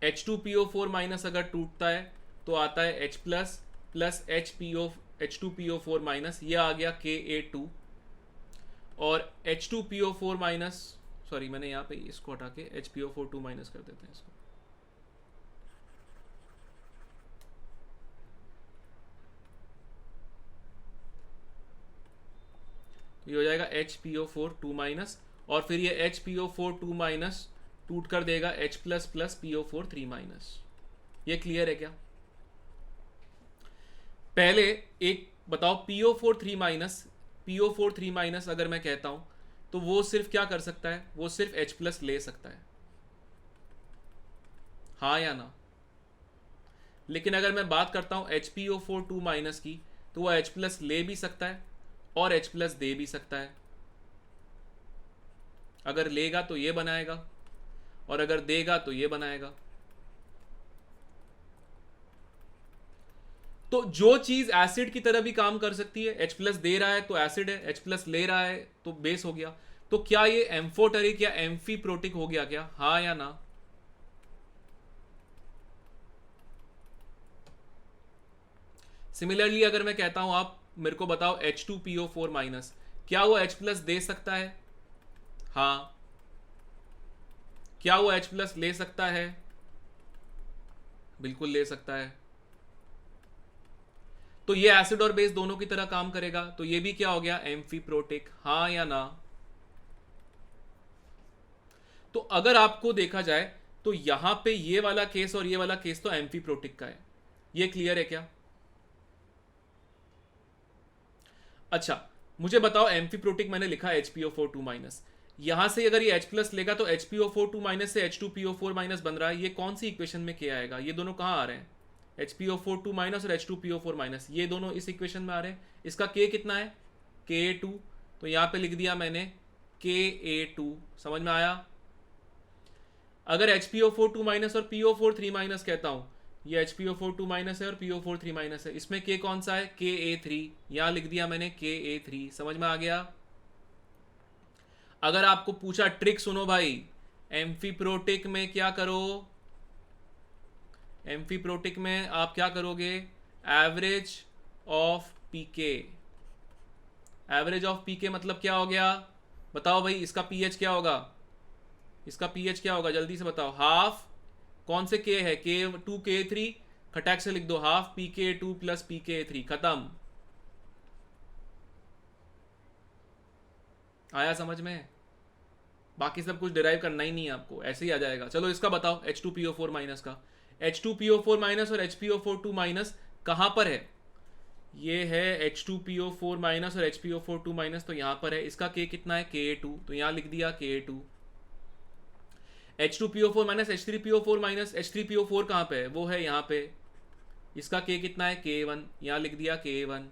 H2PO4- अगर टूटता है तो आता है H plus plus H2PO4 minus, ये आ गया Ka2, और H2PO4 माइनस, सॉरी मैंने यहाँ पे इसको हटा के HPO4 माइनस कर देते हैं इसको, तो ये हो जाएगा HPO4 माइनस, और फिर ये HPO4 माइनस टूट कर देगा H plus plus PO4 minus. ये क्लियर है क्या? पहले एक बताओ, PO4 माइनस अगर मैं कहता हूं तो वो सिर्फ क्या कर सकता है? वो सिर्फ H प्लस ले सकता है, हाँ या ना? लेकिन अगर मैं बात करता हूं HPO4 माइनस की, तो वो H प्लस ले भी सकता है और H प्लस दे भी सकता है। अगर लेगा तो ये बनाएगा, और अगर देगा तो ये बनाएगा। तो जो चीज एसिड की तरह भी काम कर सकती है, H प्लस दे रहा है तो एसिड है, H प्लस ले रहा है तो बेस हो गया। तो क्या ये एम्फोटेरिक या एम्फीप्रोटिक हो गया क्या, हाँ या ना? सिमिलरली अगर मैं कहता हूं आप मेरे को बताओ H2PO4 माइनस, क्या वो H प्लस दे सकता है? हाँ। क्या वो H प्लस ले सकता है? बिल्कुल ले सकता है। तो ये एसिड और बेस दोनों की तरह काम करेगा, तो ये भी क्या हो गया? एम्फीप्रोटिक, हाँ या ना? तो अगर आपको देखा जाए तो यहां पे ये वाला केस और ये वाला केस तो एम्फीप्रोटिक का है। ये क्लियर है क्या? अच्छा, मुझे बताओ, एम्फीप्रोटिक मैंने लिखा HPO4 माइनस, यहां से अगर ये H प्लस लेगा तो HPO4 माइनस से H2PO4 माइनस बन रहा है। ये कौन सी इक्वेशन में क्या आएगा? ये दोनों कहां आ रहे हैं? HPO4 माइनस और H2PO4 माइनस, ये दोनों इस इक्वेशन में आ रहे हैं। इसका K कितना है? Ka2, तो यहां पे लिख दिया मैंने Ka2। समझ में आया? अगर HPO4 माइनस और PO4 माइनस कहता हूं, ये HPO4 माइनस है और PO4 माइनस है, इसमें K कौन सा है? Ka3, यहां लिख दिया मैंने Ka3। समझ में आ गया? अगर आपको पूछा ट्रिक सुनो भाई, एम्फीप्रोटिक में क्या करो? एम्फीप्रोटिक में आप क्या करोगे? Average of pK. Average of pK मतलब क्या हो गया? बताओ भाई, इसका पीएच क्या होगा? इसका पीएच क्या होगा? जल्दी से बताओ। हाफ कौन से के है? K2 K3, खटैक से लिख दो, हाफ PK2 प्लस PK3, खत्म। आया समझ में? बाकी सब कुछ डिराइव करना ही नहीं है आपको, ऐसे ही आ जाएगा। चलो इसका बताओ, H2PO4 माइनस का। H2PO4 माइनस और HPO4 माइनस कहां पर है? ये है H2PO4 माइनस और HPO4 माइनस, तो यहां पर है। इसका K कितना है? Ka2, तो यहां लिख दिया Ka2। H2PO4 minus H3PO4 minus, H3PO4 कहां पे है? वो है यहां पे। इसका K कितना है? K1, यहां लिख दिया K1।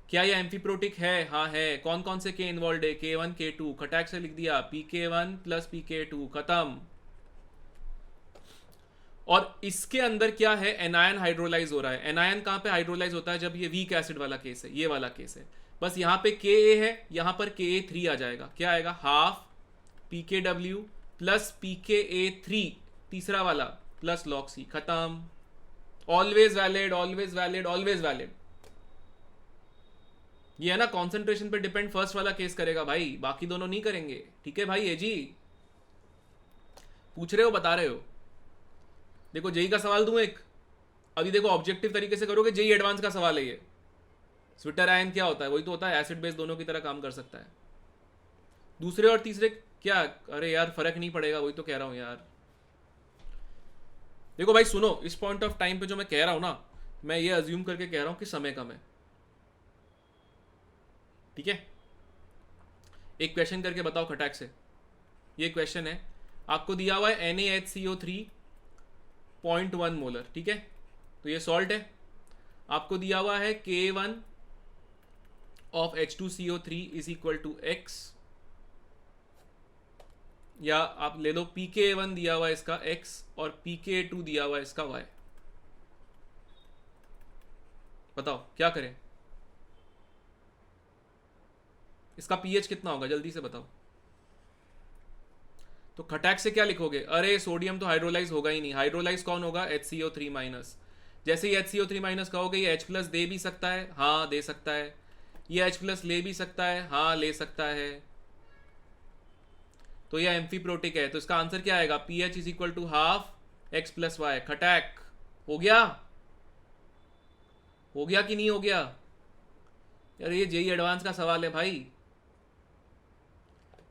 क्या ये एम्फीप्रोटिक है? हाँ है। कौन कौन से K इन्वॉल्व है? K1 K2, खटाक से लिख दिया PK1 प्लस PK2, खत्म। और इसके अंदर क्या है? एनायन हाइड्रोलाइज हो रहा है। एनायन कहां पे हाइड्रोलाइज होता है? जब ये वीक एसिड वाला केस है, ये वाला केस है। बस यहां पे Ka है, यहां पर Ka3 आ जाएगा। क्या आएगा? हाफ PKW प्लस PKA3, तीसरा वाला, प्लस लॉक्सी, खत्म। Always valid, always valid, always valid. ये है ना, कॉन्सेंट्रेशन पे डिपेंड फर्स्ट वाला केस करेगा भाई, बाकी दोनों नहीं करेंगे। ठीक है भाई? ये जी पूछ रहे हो, बता रहे हो। देखो जेई का सवाल दूं एक, अभी देखो ऑब्जेक्टिव तरीके से करोगे, जेई एडवांस का सवाल है ये। स्विटर आयन क्या होता है? वही तो होता है, एसिड बेस दोनों की तरह काम कर सकता है। दूसरे और तीसरे क्या? अरे यार फर्क नहीं पड़ेगा, वही तो कह रहा हूं यार। देखो भाई सुनो, इस पॉइंट ऑफ टाइम पे जो मैं कह रहा हूं ना, मैं ये अज्यूम करके कह रहा हूं कि समय कम है। ठीक है? एक क्वेश्चन करके बताओ खटाक से। ये क्वेश्चन है, आपको दिया हुआ है NaHCO3 0.1 मोलर। ठीक है? तो ये सॉल्ट है। आपको दिया हुआ है K1 of H2CO3 is equal to X, या आप ले लो PK1 दिया हुआ है इसका X और PK2 दिया हुआ है इसका Y। बताओ क्या करें? इसका pH कितना होगा? जल्दी से बताओ। तो खटैक से क्या लिखोगे? अरे सोडियम तो हाइड्रोलाइज होगा ही नहीं। हाइड्रोलाइज कौन होगा? HCO3 minus. जैसे ही HCO3 माइनस कहोगे ये H प्लस दे भी सकता है, हाँ दे सकता है, ये H प्लस ले भी सकता है, हाँ ले सकता है, तो ये एम्फीप्रोटिक है। तो इसका आंसर क्या आएगा? PH is equal to half x plus y. खटैक हो गया? हो गया कि नहीं हो गया? यार ये जेई एडवांस का सवाल है भाई,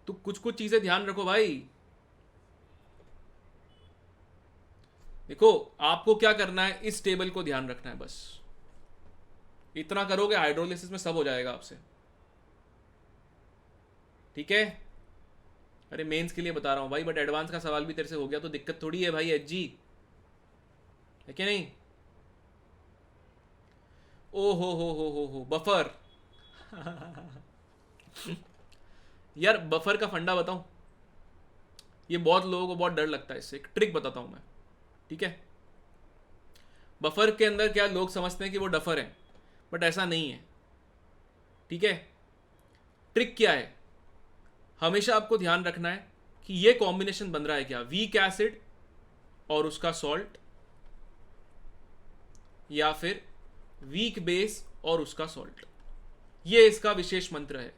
तो कुछ कुछ चीजें ध्यान रखो भाई। देखो आपको क्या करना है, इस टेबल को ध्यान रखना है बस, इतना करोगे हाइड्रोलिसिस में सब हो जाएगा आपसे, ठीक है? अरे मेंस के लिए बता रहा हूं भाई, बट एडवांस का सवाल भी तेरे से हो गया तो दिक्कत थोड़ी है भाई, HG है कि नहीं? ओ हो बफर यार बफर का फंडा बताऊं, ये बहुत लोगों को बहुत डर लगता है, इससे एक ट्रिक बताता हूं मैं, ठीक है? बफर के अंदर क्या लोग समझते हैं कि वो डफर है, बट ऐसा नहीं है, ठीक है? ट्रिक क्या है, हमेशा आपको ध्यान रखना है कि ये कॉम्बिनेशन बन रहा है क्या, वीक एसिड और उसका सॉल्ट, या फिर वीक बेस और उसका सॉल्ट। ये इसका विशेष मंत्र है।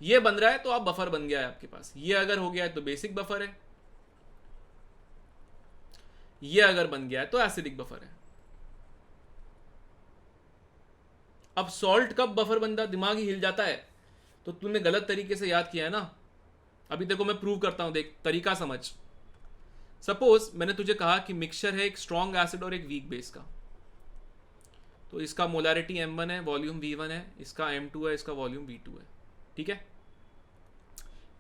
ये बन रहा है तो आप बफर बन गया है आपके पास, ये अगर हो गया है तो बेसिक बफर है, ये अगर बन गया है तो एसिडिक बफर है। अब सॉल्ट कब बफर बनता, दिमाग ही हिल जाता है, तो तूने गलत तरीके से याद किया है ना। अभी देखो मैं प्रूव करता हूं, देख तरीका समझ। सपोज मैंने तुझे कहा कि मिक्सचर है एक स्ट्रॉन्ग एसिड और एक वीक बेस का, तो इसका मोलैरिटी M1 है, वॉल्यूम V1 है, इसका M2 है, इसका वॉल्यूम V2 है, ठीक है?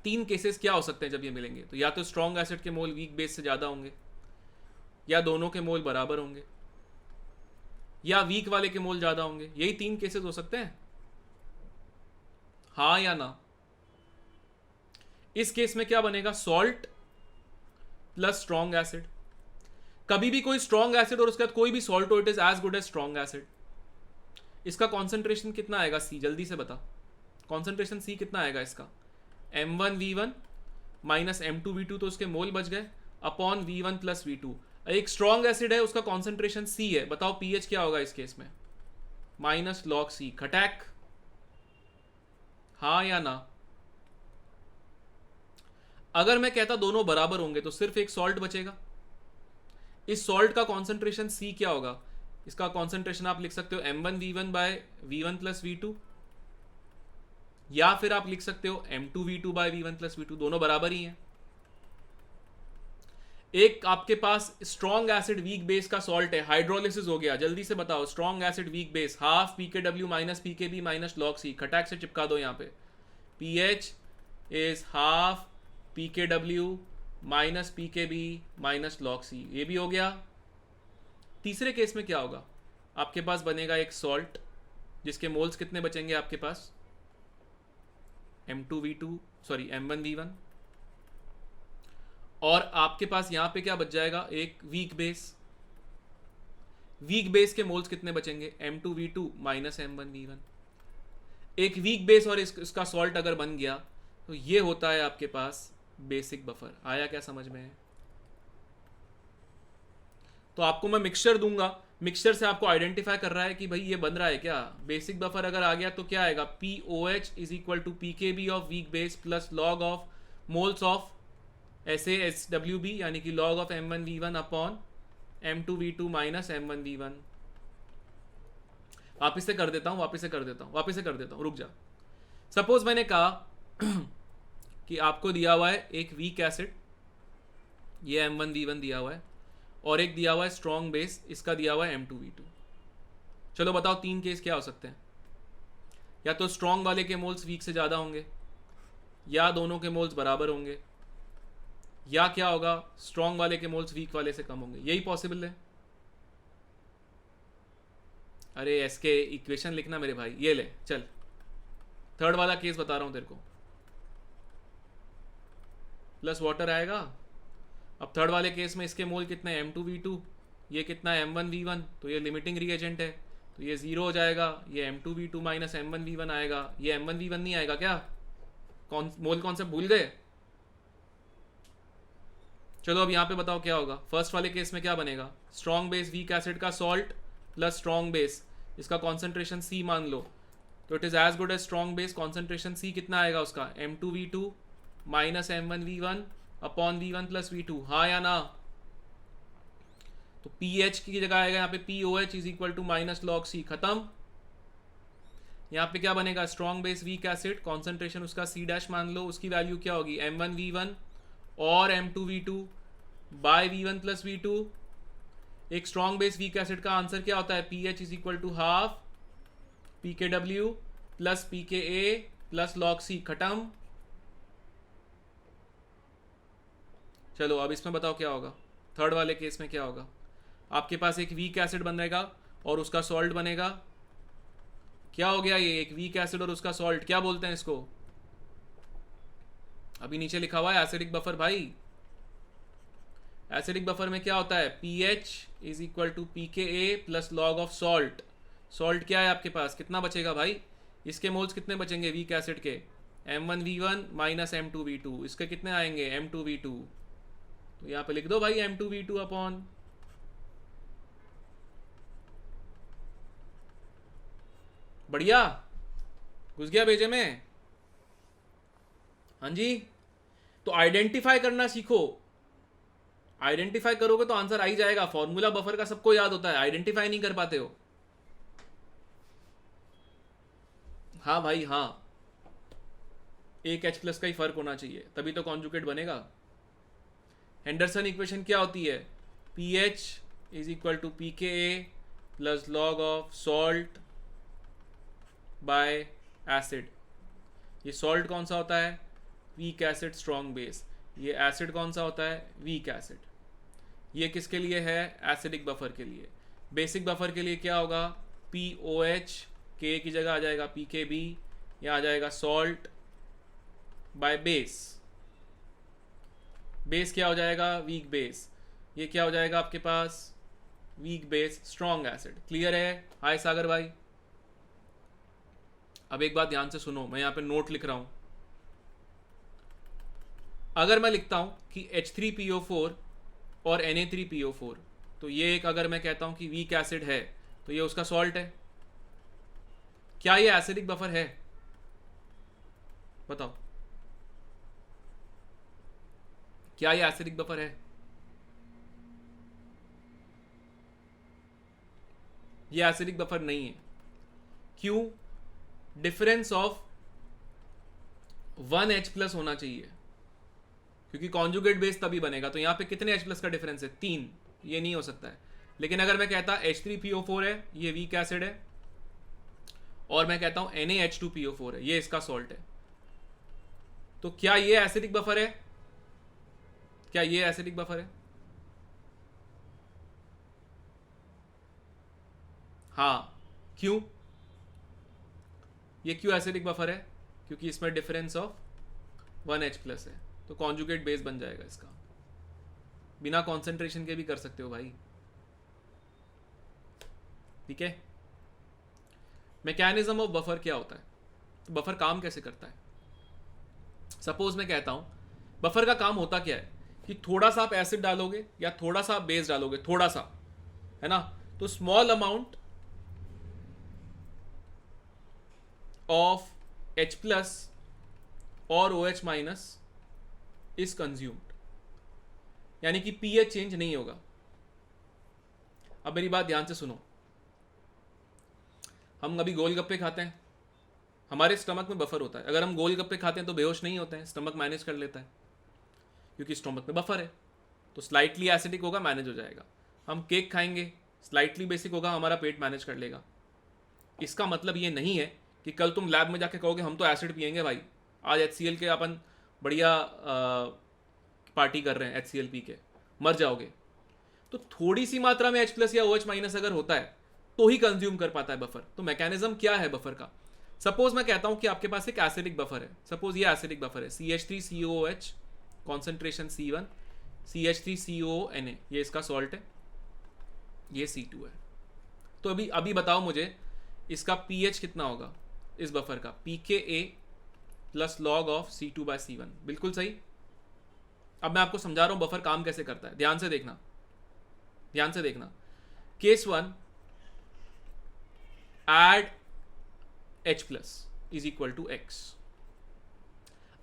तीन केसेस क्या हो सकते हैं जब ये मिलेंगे, तो या तो स्ट्रॉन्ग एसिड के मोल वीक बेस से ज़्यादा होंगे, या दोनों के मोल बराबर होंगे, या वीक वाले के मोल ज़्यादा होंगे। यही तीन केसेस हो सकते हैं, हाँ या ना? इस केस में क्या बनेगा, सॉल्ट प्लस स्ट्रॉन्ग एसिड। कभी भी कोई स्ट्रॉन्ग एसिड और उसके बाद कोई भी सॉल्ट हो, it is as good as strong acid. इसका कॉन्सेंट्रेशन कितना आएगा C, जल्दी से बता, कॉन्सेंट्रेशन C कितना आएगा इसका? M1V1 माइनस M2V2, तो उसके मोल बच गए, अपॉन V1 प्लस V2। एक स्ट्रॉन्ग एसिड है, उसका कॉन्सेंट्रेशन C है, बताओ पीएच क्या होगा इस केस में? Minus log C। खटैक, हाँ या ना? अगर मैं कहता दोनों बराबर होंगे तो सिर्फ एक सॉल्ट बचेगा। इस सॉल्ट का कॉन्सेंट्रेशन C क्या होगा? इसका कॉन्सेंट्रेशन आप लिख सकते हो M1V1 bye V1 plus V2, या फिर आप लिख सकते हो M2V2 bye V1 plus V2, दोनों बराबर ही हैं। एक आपके पास स्ट्रॉन्ग एसिड वीक बेस का सॉल्ट है, हाइड्रोलिसिस हो गया, जल्दी से बताओ strong acid weak base, half PKW minus PKB minus log C। खटैक से चिपका दो यहाँ पे, pH is half PKW minus PKB minus log C, ये भी हो गया। तीसरे केस में क्या होगा, आपके पास बनेगा एक सॉल्ट जिसके मोल्स कितने बचेंगे आपके पास, M2V2 सॉरी M1V1, और आपके पास यहां पे क्या बच जाएगा, एक वीक बेस। वीक बेस के मोल्स कितने बचेंगे, M2V2 माइनस M1V1। एक वीक बेस और इसका सॉल्ट अगर बन गया तो ये होता है आपके पास बेसिक बफर। आया क्या समझ में? तो आपको मैं मिक्सचर दूंगा, मिक्सचर से आपको आइडेंटिफाई कर रहा है कि भाई ये बन रहा है क्या। बेसिक बफर अगर आ गया तो क्या आएगा, POH is equal to PKB of weak base plus log of moles of SaSWB, यानी कि log of M1V1 upon M2V2 minus M1V1। वापिस से कर देता हूँ, रुक जा। सपोज मैंने कहा कि आपको दिया हुआ है एक वीक एसिड, ये M1V1 दिया हुआ है, और एक दिया हुआ है स्ट्रॉन्ग बेस, इसका दिया हुआ है M2V2। चलो बताओ तीन केस क्या हो सकते हैं, या तो स्ट्रॉन्ग वाले के मोल्स वीक से ज़्यादा होंगे, या दोनों के मोल्स बराबर होंगे, या क्या होगा, स्ट्रॉन्ग वाले के मोल्स वीक वाले से कम होंगे। यही पॉसिबल है। अरे एसके इक्वेशन लिखना मेरे भाई, ये ले चल, थर्ड वाला केस बता रहा हूं तेरे को, प्लस वाटर आएगा। अब थर्ड वाले केस में इसके मोल कितने, M2V2, ये कितना है M1V1, तो ये लिमिटिंग रिएजेंट है, तो ये 0 हो जाएगा, ये M2V2 माइनस M1V1 आएगा, ये M1V1 नहीं आएगा क्या? मोल कॉन्सेप्ट भूल गए? चलो अब यहाँ पे बताओ क्या होगा। फर्स्ट वाले केस में क्या बनेगा, स्ट्रॉन्ग बेस वीक एसिड का सॉल्ट प्लस स्ट्रॉन्ग बेस, इसका कॉन्सेंट्रेशन C मान लो, तो it is as good as strong base. Concentration C कितना आएगा उसका, M2V2 minus M1V1 upon V1 plus V2, हाँ या ना। तो PH की जगह आएगा यहाँ पे POH is equal to minus log C, खत्म। यहाँ पे क्या बनेगा, strong base weak acid, concentration उसका C डैश मान लो, उसकी वैल्यू क्या होगी M1V1 और M2V2 bye V1 plus V2। एक स्ट्रॉन्ग बेस वीक एसिड का आंसर क्या होता है, PH is equal to half PKW plus PKA plus log C, खत्म। चलो अब इसमें बताओ क्या होगा, थर्ड वाले केस में क्या होगा। आपके पास एक वीक एसिड बनेगा और उसका सॉल्ट बनेगा। क्या हो गया ये, एक वीक एसिड और उसका सॉल्ट, क्या बोलते हैं इसको, अभी नीचे लिखा हुआ है एसिडिक बफर भाई। एसिडिक बफर में क्या होता है, PH is equal to PKA plus log of salt. Salt क्या है आपके पास, कितना बचेगा भाई, इसके मोल्स कितने बचेंगे वीक एसिड के, M1V1 माइनस M2V2, इसके कितने आएंगे M2V2, तो यहाँ पे लिख दो भाई M2V2 अपॉन, बढ़िया, घुस गया भेजे में, हाँ जी। तो आइडेंटिफाई करना सीखो, आइडेंटिफाई करोगे तो आंसर आ ही जाएगा। फॉर्मूला बफर का सबको याद होता है, आइडेंटिफाई नहीं कर पाते हो। हाँ भाई हाँ, एक H प्लस का ही फर्क होना चाहिए तभी तो कॉन्जुगेट बनेगा। हेंडरसन इक्वेशन क्या होती है, PH is equal to PKA plus log of salt by acid. ये सॉल्ट कौन सा होता है, वीक एसिड स्ट्रॉन्ग बेस, ये एसिड कौन सा होता है, वीक एसिड। ये किसके लिए है, एसिडिक बफर के लिए। बेसिक बफर के लिए क्या होगा, POH, K की जगह आ जाएगा PKB, यहाँ आ जाएगा सॉल्ट बाय बेस। बेस क्या हो जाएगा, वीक बेस, ये क्या हो जाएगा आपके पास, weak base strong acid. Clear है, हाय सागर भाई। अब एक बात ध्यान से सुनो, मैं यहाँ पे नोट लिख रहा हूं। अगर मैं लिखता हूं कि H3PO4 और Na3PO4, तो ये एक अगर मैं कहता हूं कि वीक एसिड है तो ये उसका सॉल्ट है। क्या ये एसिडिक बफर है, बताओ, क्या ये एसिडिक बफर है, ये एसिडिक बफर नहीं है। क्यों, डिफरेंस ऑफ 1 H प्लस होना चाहिए, क्योंकि कॉन्जुगेट बेस तभी बनेगा। तो यहाँ पे कितने H प्लस का डिफरेंस है, 3, ये नहीं हो सकता है। लेकिन अगर मैं कहता H3PO4 है, ये वीक एसिड है, और मैं कहता हूं NaH2PO4 है, ये इसका सॉल्ट है, तो क्या ये एसिडिक बफर है, क्या ये एसिडिक बफर है, हाँ। क्यों, ये क्यों एसिडिक बफर है, क्योंकि इसमें डिफरेंस ऑफ 1 H प्लस है, तो कॉन्जुगेट बेस बन जाएगा इसका। बिना कॉन्सेंट्रेशन के भी कर सकते हो भाई, ठीक है। मैकेनिज्म ऑफ बफर क्या होता है, तो बफर काम कैसे करता है। सपोज मैं कहता हूं बफर का काम होता क्या है कि थोड़ा सा आप एसिड डालोगे या थोड़ा सा आप बेस डालोगे, थोड़ा सा, है ना, तो small amount of H plus और OH माइनस इज कंज्यूम्ड, यानी कि pH चेंज नहीं होगा। अब मेरी बात ध्यान से सुनो, हम अभी गोलगप्पे खाते हैं, हमारे स्टमक में बफर होता है। अगर हम गोलगप्पे खाते हैं तो बेहोश नहीं होते हैं, स्टमक मैनेज कर लेता है, क्योंकि स्टमक में बफर है, तो स्लाइटली एसिडिक होगा, मैनेज हो जाएगा। हम केक खाएंगे, स्लाइटली बेसिक होगा, हमारा पेट मैनेज कर लेगा। इसका मतलब ये नहीं है कि कल तुम लैब में जाके कहोगे हम तो एसिड पियेंगे भाई, आज HCl के अपन बढ़िया पार्टी कर रहे हैं, HCl पी के मर जाओगे। तो थोड़ी सी मात्रा में H प्लस या OH माइनस अगर होता है तो ही कंज्यूम कर पाता है बफर। तो मैकेनिज्म क्या है बफर का, सपोज मैं कहता हूं कि आपके पास एक एसिडिक बफर है, सपोज ये एसिडिक बफर है, CH3COOH कॉन्सेंट्रेशन C1, CH3COONA ये इसका सॉल्ट है, ये C2 है। तो अभी बताओ मुझे इसका pH कितना होगा इस बफर का, PKA plus log of C2/C1, बिल्कुल सही। अब मैं आपको समझा रहा हूं बफर काम कैसे करता है, ध्यान से देखना, ध्यान से देखना। Case 1, add H plus is equal to x.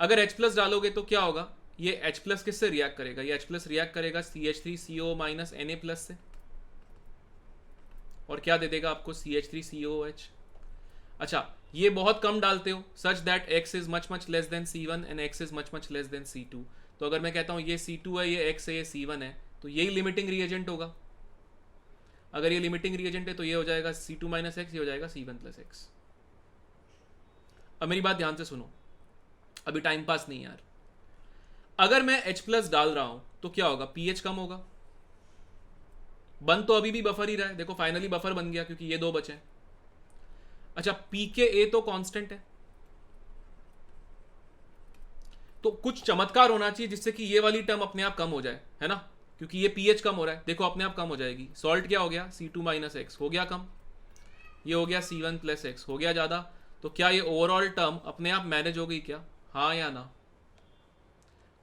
अगर H प्लस डालोगे तो क्या होगा, ये H प्लस किससे रिएक्ट करेगा, ये H प्लस रिएक्ट करेगा CH3CO माइनस Na प्लस से, और क्या दे देगा आपको CH3COOH। अच्छा, ये बहुत कम डालते हो, such that x is much much less than C1 and x is much much less than C2। तो अगर मैं कहता हूं ये C2 है, ये x है, ये C1 है, तो यही लिमिटिंग रिएजेंट होगा। अगर ये लिमिटिंग रिएजेंट है तो ये हो जाएगा C2 माइनस एक्स, ये हो जाएगा C1 प्लस एक्स। अब मेरी बात ध्यान से सुनो, अभी टाइम पास नहीं यार। अगर मैं H प्लस डाल रहा हूं तो क्या होगा, pH कम होगा। बन तो अभी भी बफर ही रहा है, देखो फाइनली बफर बन गया क्योंकि ये दो बचे हैं। अच्छा, pKa तो कांस्टेंट है, तो कुछ चमत्कार होना चाहिए जिससे कि ये वाली टर्म अपने आप कम हो जाए, है ना, क्योंकि ये pH कम हो रहा है, देखो अपने आप कम हो जाएगी। सॉल्ट क्या हो गया, C2 माइनस एक्स हो गया कम, ये हो गया C1 प्लस एक्स हो गया ज़्यादा। तो क्या ये ओवरऑल टर्म अपने आप मैनेज हो गई क्या, हाँ या ना।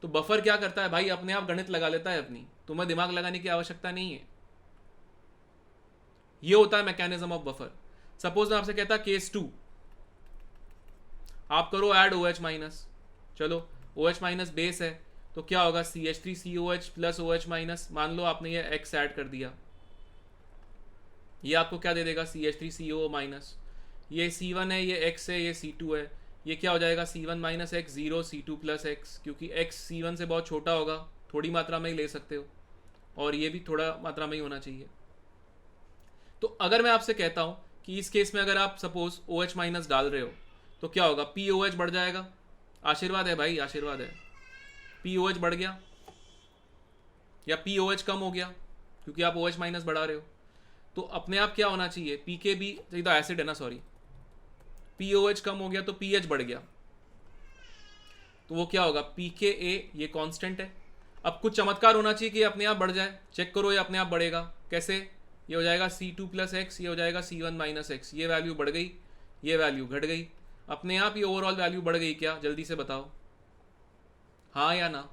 तो बफर क्या करता है भाई, अपने आप गणित लगा लेता है अपनी, तुम्हें दिमाग लगाने की आवश्यकता नहीं है। ये होता है मैकेनिज्म ऑफ बफर। सपोज मैं आपसे कहता केस 2, आप करो ऐड OH माइनस, चलो OH माइनस बेस है तो क्या होगा CH3COH प्लस OH माइनस, मान लो आपने ये X ऐड कर दिया, ये आपको क्या दे देगा CH3CO माइनस। ये C1 है, ये X है, ये C2 है, ये क्या हो जाएगा C1 minus x 0 C2 plus x, क्योंकि X C1 से बहुत छोटा होगा, थोड़ी मात्रा में ही ले सकते हो, और ये भी थोड़ा मात्रा में ही होना चाहिए। तो अगर मैं आपसे कहता हूं कि इस केस में अगर आप सपोज OH माइनस डाल रहे हो तो क्या होगा, POH बढ़ जाएगा। आशीर्वाद है भाई, आशीर्वाद है। POH बढ़ गया या POH कम हो गया क्योंकि आप OH माइनस बढ़ा रहे हो, तो अपने आप क्या होना चाहिए, PKB तो एसिड है ना, सॉरी, POH कम हो गया तो pH बढ़ गया, तो वो क्या होगा pKa, ये कांस्टेंट है। अब कुछ चमत्कार होना चाहिए कि अपने आप बढ़ जाए, चेक करो ये अपने आप बढ़ेगा कैसे, ये हो जाएगा C2 प्लस एक्स, ये हो जाएगा C1 माइनस एक्स, ये वैल्यू बढ़ गई, ये वैल्यू घट गई, अपने आप ये ओवरऑल वैल्यू बढ़ गई क्या, जल्दी से बताओ, हाँ या ना।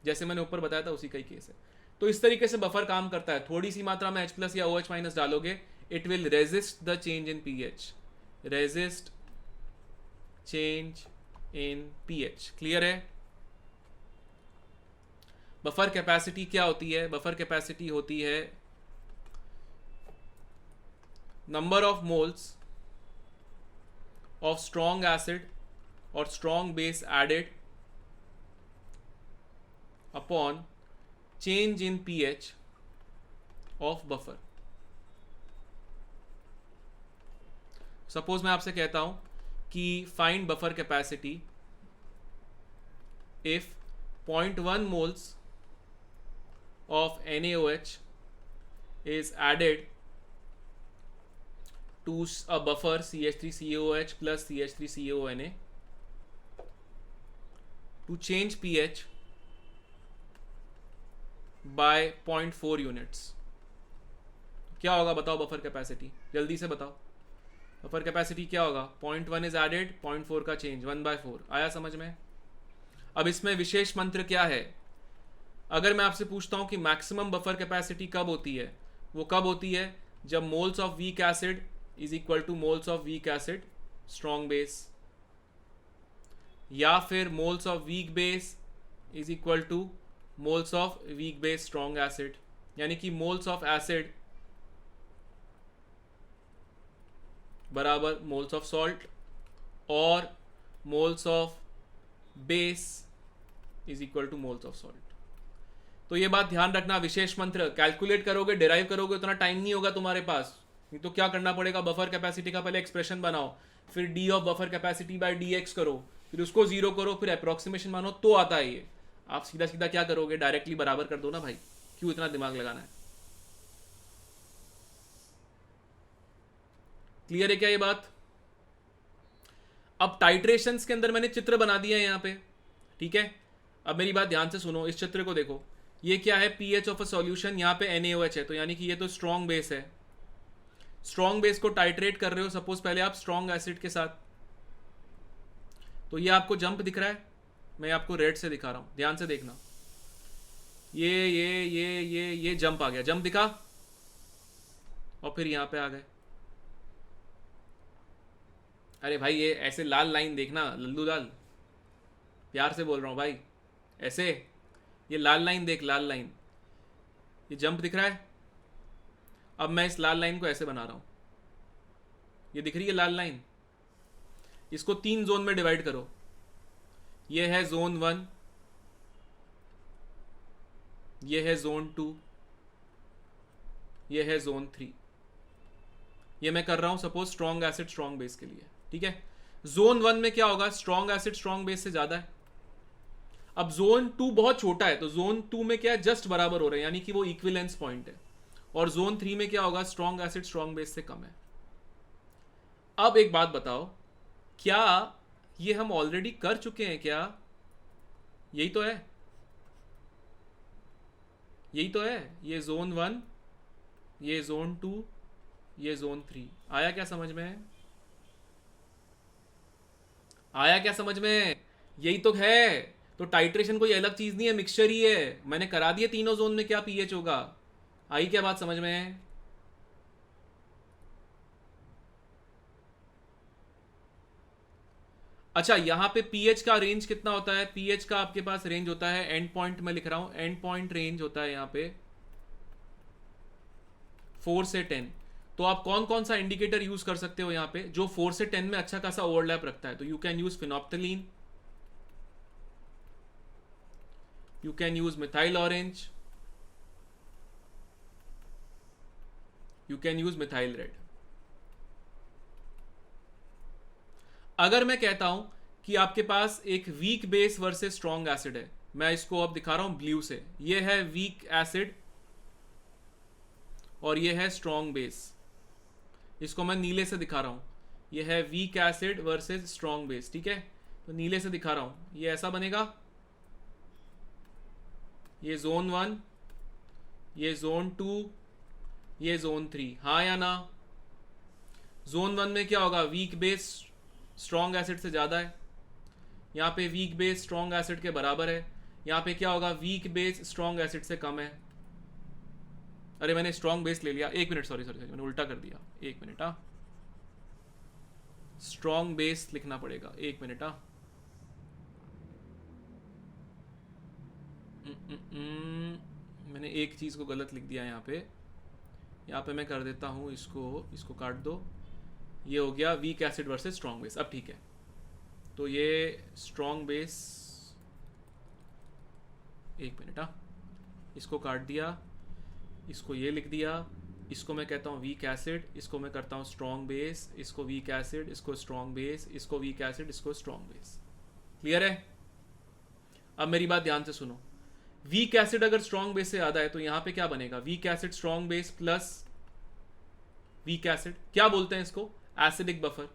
जैसे मैंने ऊपर बताया था उसी का ही केस है। तो इस तरीके से बफर काम करता है, थोड़ी सी मात्रा में H प्लस या OH माइनस डालोगे, it will resist the change in pH, resist change in pH। Clear है। बफर कैपेसिटी क्या होती है, बफर कैपेसिटी होती है number of moles of strong acid और strong base added upon change in pH of buffer. Suppose मैं आपसे कहता हूं कि find buffer capacity if 0.1 moles of NaOH is added to a buffer CH3COOH plus CH3CONa to change pH by 0.4 units। क्या होगा बताओ buffer capacity, जल्दी से बताओ। बफर कैपेसिटी क्या होगा, 0.1 इज एडेड, 0.4 का चेंज, 1/4। आया समझ में। अब इसमें विशेष मंत्र क्या है, अगर मैं आपसे पूछता हूं कि मैक्सिमम बफर कैपेसिटी कब होती है, वो कब होती है जब moles of weak acid is equal two moles of week acid strong base, या फिर moles of weak base is equal two moles of weak base strong acid, यानी कि मोल्स ऑफ एसिड बराबर मोल्स ऑफ सॉल्ट और moles of base is equal two moles of salt. तो ये बात ध्यान रखना, विशेष मंत्र कैलकुलेट करोगे, डिराइव करोगे, उतना टाइम नहीं होगा तुम्हारे पास। नहीं तो क्या करना पड़ेगा, बफर कैपेसिटी का पहले एक्सप्रेशन बनाओ, फिर d of buffer capacity by dx करो, फिर उसको जीरो करो, फिर अप्रोक्सीमेशन मानो, तो आता है ये। आप सीधा सीधा क्या करोगे, डायरेक्टली बराबर कर दो ना भाई, क्यों इतना दिमाग लगाना है। क्लियर है क्या ये बात। अब टाइट्रेशंस के अंदर मैंने चित्र बना दिया है यहाँ पे, ठीक है। अब मेरी बात ध्यान से सुनो, इस चित्र को देखो, ये क्या है, pH ऑफ अ सॉल्यूशन, यहाँ पे NaOH है, तो यानी कि ये तो स्ट्रॉन्ग बेस है। स्ट्रॉन्ग बेस को टाइट्रेट कर रहे हो, सपोज पहले आप स्ट्रॉन्ग एसिड के साथ, तो ये आपको जंप दिख रहा है, मैं आपको रेड से दिखा रहा हूँ, ध्यान से देखना। ये जंप आ गया, जंप दिखा, और फिर यहाँ पे आ गए। अरे भाई ये ऐसे लाल लाइन देखना लल्लू लाल, प्यार से बोल रहा हूँ भाई, ऐसे ये लाल लाइन देख, लाल लाइन, ये जंप दिख रहा है। अब मैं इस लाल लाइन को ऐसे बना रहा हूँ, ये दिख रही है लाल लाइन। इसको 3 जोन में डिवाइड करो, ये है जोन 1, ये है जोन 2, ये है जोन 3। ये मैं कर रहा हूं suppose strong acid strong base के लिए, ठीक है। जोन 1 में क्या होगा, स्ट्रॉन्ग एसिड स्ट्रॉन्ग बेस से ज्यादा है। अब जोन 2 बहुत छोटा है, तो जोन 2 में क्या है, जस्ट बराबर हो रहे हैं, यानी कि वो इक्विवेलेंस पॉइंट है। और जोन 3 में क्या होगा, स्ट्रॉन्ग एसिड स्ट्रॉन्ग बेस से कम है। अब एक बात बताओ, क्या ये हम ऑलरेडी कर चुके हैं क्या? यही तो है, यही तो है। ये जोन 1, ये जोन 2, ये जोन 3। आया क्या समझ में? आया क्या समझ में? यही तो है। तो टाइट्रेशन कोई अलग चीज नहीं है, मिक्सचर ही है। मैंने करा दिया तीनों जोन में क्या पीएच होगा। आई क्या बात समझ में? अच्छा, यहां पे पीएच का रेंज कितना होता है? पीएच का आपके पास रेंज होता है, एंड पॉइंट में लिख रहा हूं, एंड पॉइंट रेंज होता है यहां पे 4 से 10। तो आप कौन कौन सा इंडिकेटर यूज कर सकते हो यहां पे जो 4 से 10 में अच्छा खासा ओवरलैप रखता है? तो you can use phenolphthalein, you can use methyl orange, you can use methyl red। अगर मैं कहता हूं कि आपके पास एक weak base versus strong acid है, मैं इसको अब दिखा रहा हूं ब्लू से, ये है वीक एसिड और ये है स्ट्रॉन्ग बेस। इसको मैं नीले से दिखा रहा हूं, ये है weak acid versus strong base, ठीक है। तो नीले से दिखा रहा हूं, ये ऐसा बनेगा, ये जोन 1, ये जोन 2, ये जोन 3। हाँ या ना? जोन 1 में क्या होगा, वीक बेस स्ट्रॉन्ग एसिड से ज़्यादा है, यहाँ पे वीक बेस स्ट्रॉन्ग एसिड के बराबर है। यहाँ पे क्या होगा, वीक बेस स्ट्रॉन्ग एसिड से कम है। अरे मैंने स्ट्रॉन्ग बेस ले लिया, एक मिनट, सॉरी सॉरी मैंने उल्टा कर दिया, एक मिनट। हाँ, स्ट्रॉन्ग बेस लिखना पड़ेगा, एक मिनट। हाँ, मैंने एक चीज़ को गलत लिख दिया यहाँ पे। यहाँ पे मैं कर देता हूँ इसको काट दो। ये हो गया weak acid versus strong base. अब ठीक है, तो ये स्ट्रॉन्ग बेस, एक मिनट। हाँ, इसको काट दिया, इसको ये लिख दिया, इसको मैं कहता हूँ वीक एसिड, इसको मैं करता हूँ स्ट्रॉन्ग बेस, इसको वीक एसिड, इसको स्ट्रॉन्ग बेस, इसको वीक एसिड, इसको स्ट्रॉन्ग बेस। क्लियर है? अब मेरी बात ध्यान से सुनो। वीक एसिड अगर स्ट्रॉन्ग बेस से ज़्यादा है तो यहाँ पे क्या बनेगा, weak acid strong base plus weak acid, क्या बोलते हैं इसको, एसिडिक बफर।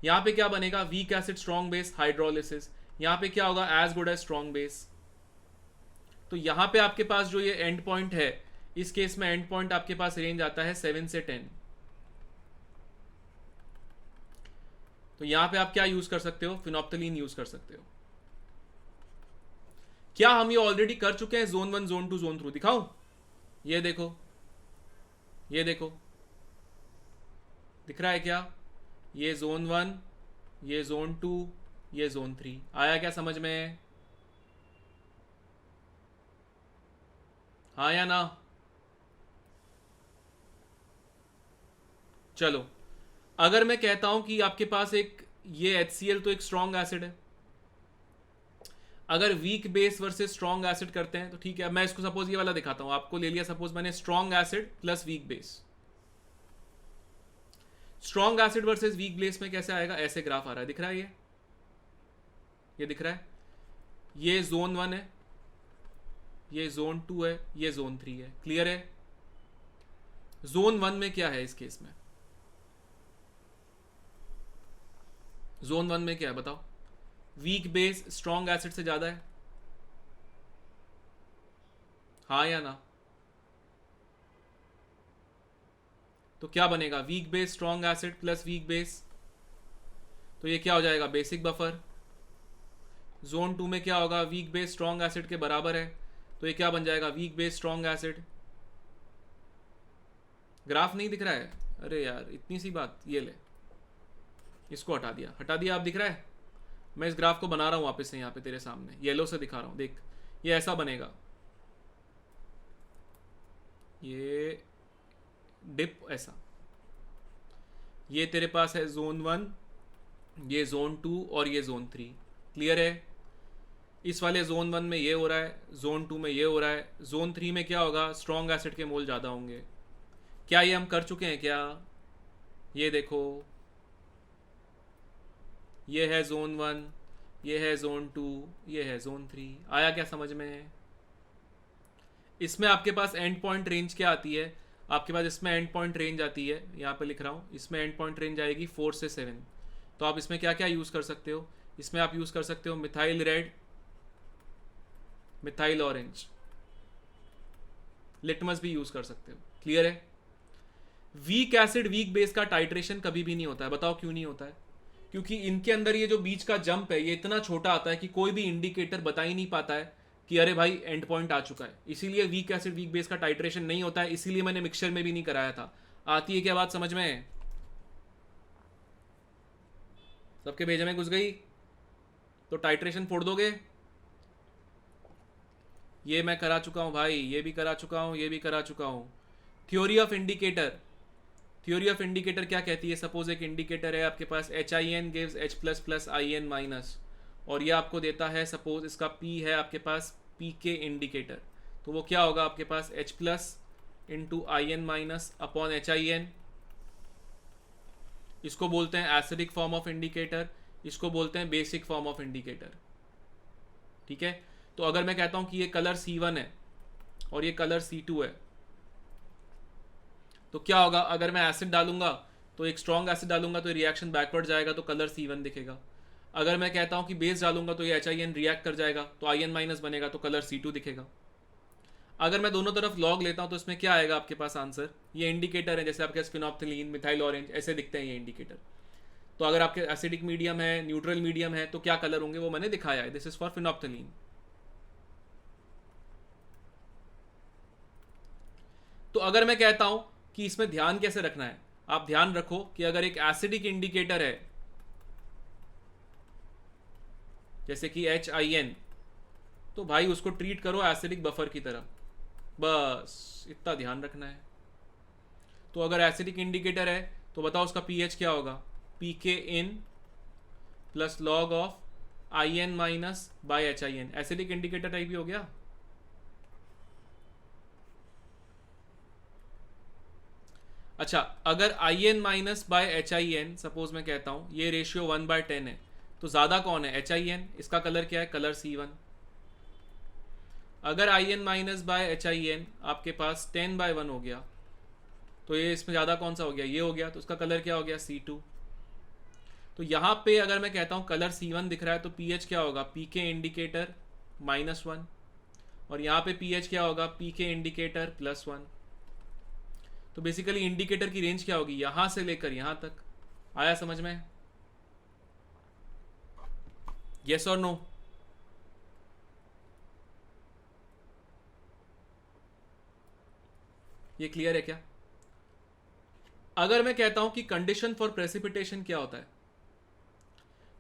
यहाँ पे क्या बनेगा, weak acid strong base hydrolysis. यहाँ पे क्या होगा, as good as strong base. तो यहाँ पे आपके पास जो ये एंड पॉइंट है, इस केस में एंड पॉइंट आपके पास रेंज आता है 7 से 10। तो यहाँ पे आप क्या यूज कर सकते हो, फिनोप्थलीन यूज कर सकते हो। क्या हम ये ऑलरेडी कर चुके हैं, जोन 1, जोन 2, जोन 3? दिखाऊं? ये देखो, ये देखो, दिख रहा है क्या? ये जोन 1, ये जोन 2, ये जोन 3। आया क्या समझ में? हाँ या ना? चलो, अगर मैं कहता हूं कि आपके पास एक ये HCl तो एक स्ट्रॉन्ग एसिड है, अगर weak base versus strong acid करते हैं तो ठीक है। मैं इसको सपोज ये वाला दिखाता हूं, आपको ले लिया, सपोज मैंने strong acid plus week base. Strong acid versus weak base में कैसे आएगा, ऐसे ग्राफ आ रहा है, दिख रहा है? ये दिख रहा है, ये जोन 1 है, ये जोन 2 है, ये जोन 3 है। क्लियर है? जोन 1 में क्या है इस केस में, जोन 1 में क्या है बताओ? वीक बेस स्ट्रॉन्ग एसिड से ज्यादा है, हाँ या ना? तो क्या बनेगा, week base strong acid plus weak base, तो ये क्या हो जाएगा, बेसिक बफर। जोन 2 में क्या होगा, वीक बेस स्ट्रॉन्ग एसिड के बराबर है, तो ये क्या बन जाएगा, week base strong acid. Graph नहीं दिख रहा है, अरे यार इतनी सी बात, ये ले इसको हटा दिया, हटा दिया, आप दिख रहा है। मैं इस ग्राफ को बना रहा हूँ वापस से यहाँ पे तेरे सामने, येलो से दिखा रहा हूँ, देख ये ऐसा बनेगा, ये डिप ऐसा, ये तेरे पास है जोन 1, ये जोन 2 और ये जोन 3। क्लियर है। इस वाले जोन 1 में ये हो रहा है, जोन 2 में ये हो रहा है, जोन 3 में क्या होगा, स्ट्रॉन्ग एसिड के मोल ज़्यादा होंगे। क्या ये हम कर चुके हैं क्या, ये देखो, ये है जोन 1, ये है जोन 2, ये है जोन 3। आया क्या समझ में। इसमें आपके पास एंड पॉइंट रेंज क्या आती है, आपके पास इसमें एंड पॉइंट रेंज आती है, यहाँ पे लिख रहा हूँ, इसमें एंड पॉइंट रेंज आएगी 4 से 7। तो आप इसमें क्या क्या यूज़ कर सकते हो, इसमें आप यूज़ कर सकते हो methyl red, methyl orange, litmus भी यूज़ कर सकते हो। क्लियर है। वीक एसिड वीक बेस का टाइट्रेशन कभी भी नहीं होता है, बताओ क्यों नहीं होता है। क्योंकि इनके अंदर ये जो बीच का जंप है ये इतना छोटा आता है कि कोई भी इंडिकेटर बता ही नहीं पाता है कि अरे भाई एंड पॉइंट आ चुका है। इसीलिए वीक एसिड वीक बेस का टाइट्रेशन नहीं होता है, इसीलिए मैंने मिक्सचर में भी नहीं कराया था। आती है क्या बात समझ में, सबके भेजे में घुस गई तो टाइट्रेशन फोड़ दोगे। ये मैं करा चुका हूं भाई, ये भी करा चुका हूं, ये भी करा चुका हूं। Theory of indicator, theory of indicator क्या कहती है, सपोज एक इंडिकेटर है आपके पास, H I N gives H plus plus I N minus, और ये आपको देता है सपोज इसका पी है आपके पास पी के इंडिकेटर, तो वो क्या होगा आपके पास H plus into I N minus upon H I N. इसको बोलते हैं एसिडिक फॉर्म ऑफ इंडिकेटर, इसको बोलते हैं बेसिक फॉर्म ऑफ इंडिकेटर। ठीक है। तो अगर मैं कहता हूं कि ये कलर C1 है और ये कलर C2 है, तो क्या होगा, अगर मैं एसिड डालूंगा तो एक स्ट्रॉन्ग एसिड डालूंगा तो रिएक्शन बैकवर्ड जाएगा तो कलर C1 दिखेगा। अगर मैं कहता हूं कि बेस डालूंगा तो ये HIN रिएक्ट कर जाएगा तो IN माइनस बनेगा तो कलर C2 दिखेगा। अगर मैं दोनों तरफ लॉग लेता हूं तो इसमें क्या आएगा आपके पास आंसर, ये इंडिकेटर है, जैसे आपके स्फिनोप्थिलीन, मिथाइल ऑरेंज ऐसे दिखते हैं ये इंडिकेटर। तो अगर आपके एसिडिक मीडियम है, न्यूट्रल मीडियम है, तो क्या कलर होंगे वो मैंने दिखाया है, दिस इज फॉर फिनोप्थिलीन। तो अगर मैं कहता हूं कि इसमें ध्यान कैसे रखना है, आप ध्यान रखो कि अगर एक एसिडिक इंडिकेटर है जैसे कि HIN, तो भाई उसको ट्रीट करो एसिडिक बफर की तरह, बस इतना ध्यान रखना है। तो अगर एसिडिक इंडिकेटर है तो बताओ उसका pH क्या होगा, PK in plus log of IN minus by HIN, acidic indicator type ही हो गया। अच्छा, अगर IN minus by HIN suppose मैं कहता हूं ये रेशियो 1/10 है, तो ज़्यादा कौन है, HIN, इसका कलर क्या है, कलर C1। अगर IN माइनस बाय HIN आपके पास 10/1 हो गया, तो ये इसमें ज़्यादा कौन सा हो गया, ये हो गया, तो उसका कलर क्या हो गया, C2। तो यहाँ पे अगर मैं कहता हूँ कलर C1 दिख रहा है तो pH क्या होगा, PK इंडिकेटर -1, और यहाँ पे pH क्या होगा, PK इंडिकेटर +1। तो बेसिकली इंडिकेटर की रेंज क्या होगी, यहां से लेकर यहां तक। आया समझ में, यस और नो। ये क्लियर है क्या। अगर मैं कहता हूं कि कंडीशन फॉर प्रेसिपिटेशन क्या होता है,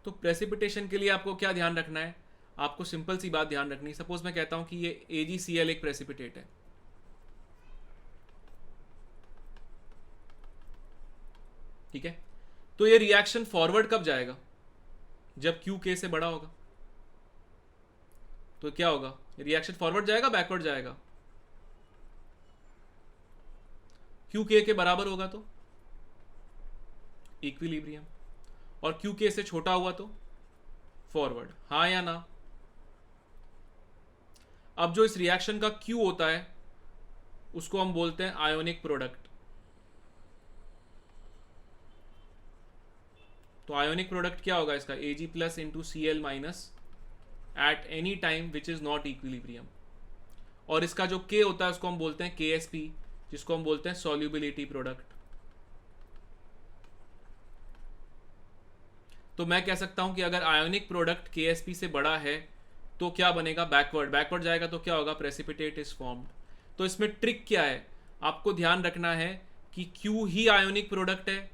तो प्रेसिपिटेशन के लिए आपको क्या ध्यान रखना है, आपको सिंपल सी बात ध्यान रखनी है। सपोज मैं कहता हूं कि ये AgCl एक प्रेसिपिटेट है, ठीक है, तो ये रिएक्शन फॉरवर्ड कब जाएगा, जब Q K से बड़ा होगा। तो क्या होगा, रिएक्शन फॉरवर्ड जाएगा बैकवर्ड जाएगा, Q K के बराबर होगा तो इक्विलिब्रियम, और Q K से छोटा हुआ तो फॉरवर्ड, हाँ या ना। अब जो इस रिएक्शन का Q होता है उसको हम बोलते हैं आयोनिक प्रोडक्ट। तो आयोनिक प्रोडक्ट क्या होगा इसका, Ag plus into Cl minus at any time which is not equilibrium. और इसका जो K होता है उसको हम बोलते हैं KSP, जिसको हम बोलते हैं सॉल्युबिलिटी प्रोडक्ट। तो मैं कह सकता हूं कि अगर आयोनिक प्रोडक्ट KSP से बड़ा है तो क्या बनेगा, बैकवर्ड जाएगा तो क्या होगा, प्रेसिपिटेट इज फॉर्म्ड। तो इसमें ट्रिक क्या है, आपको ध्यान रखना है कि Q ही आयोनिक प्रोडक्ट है,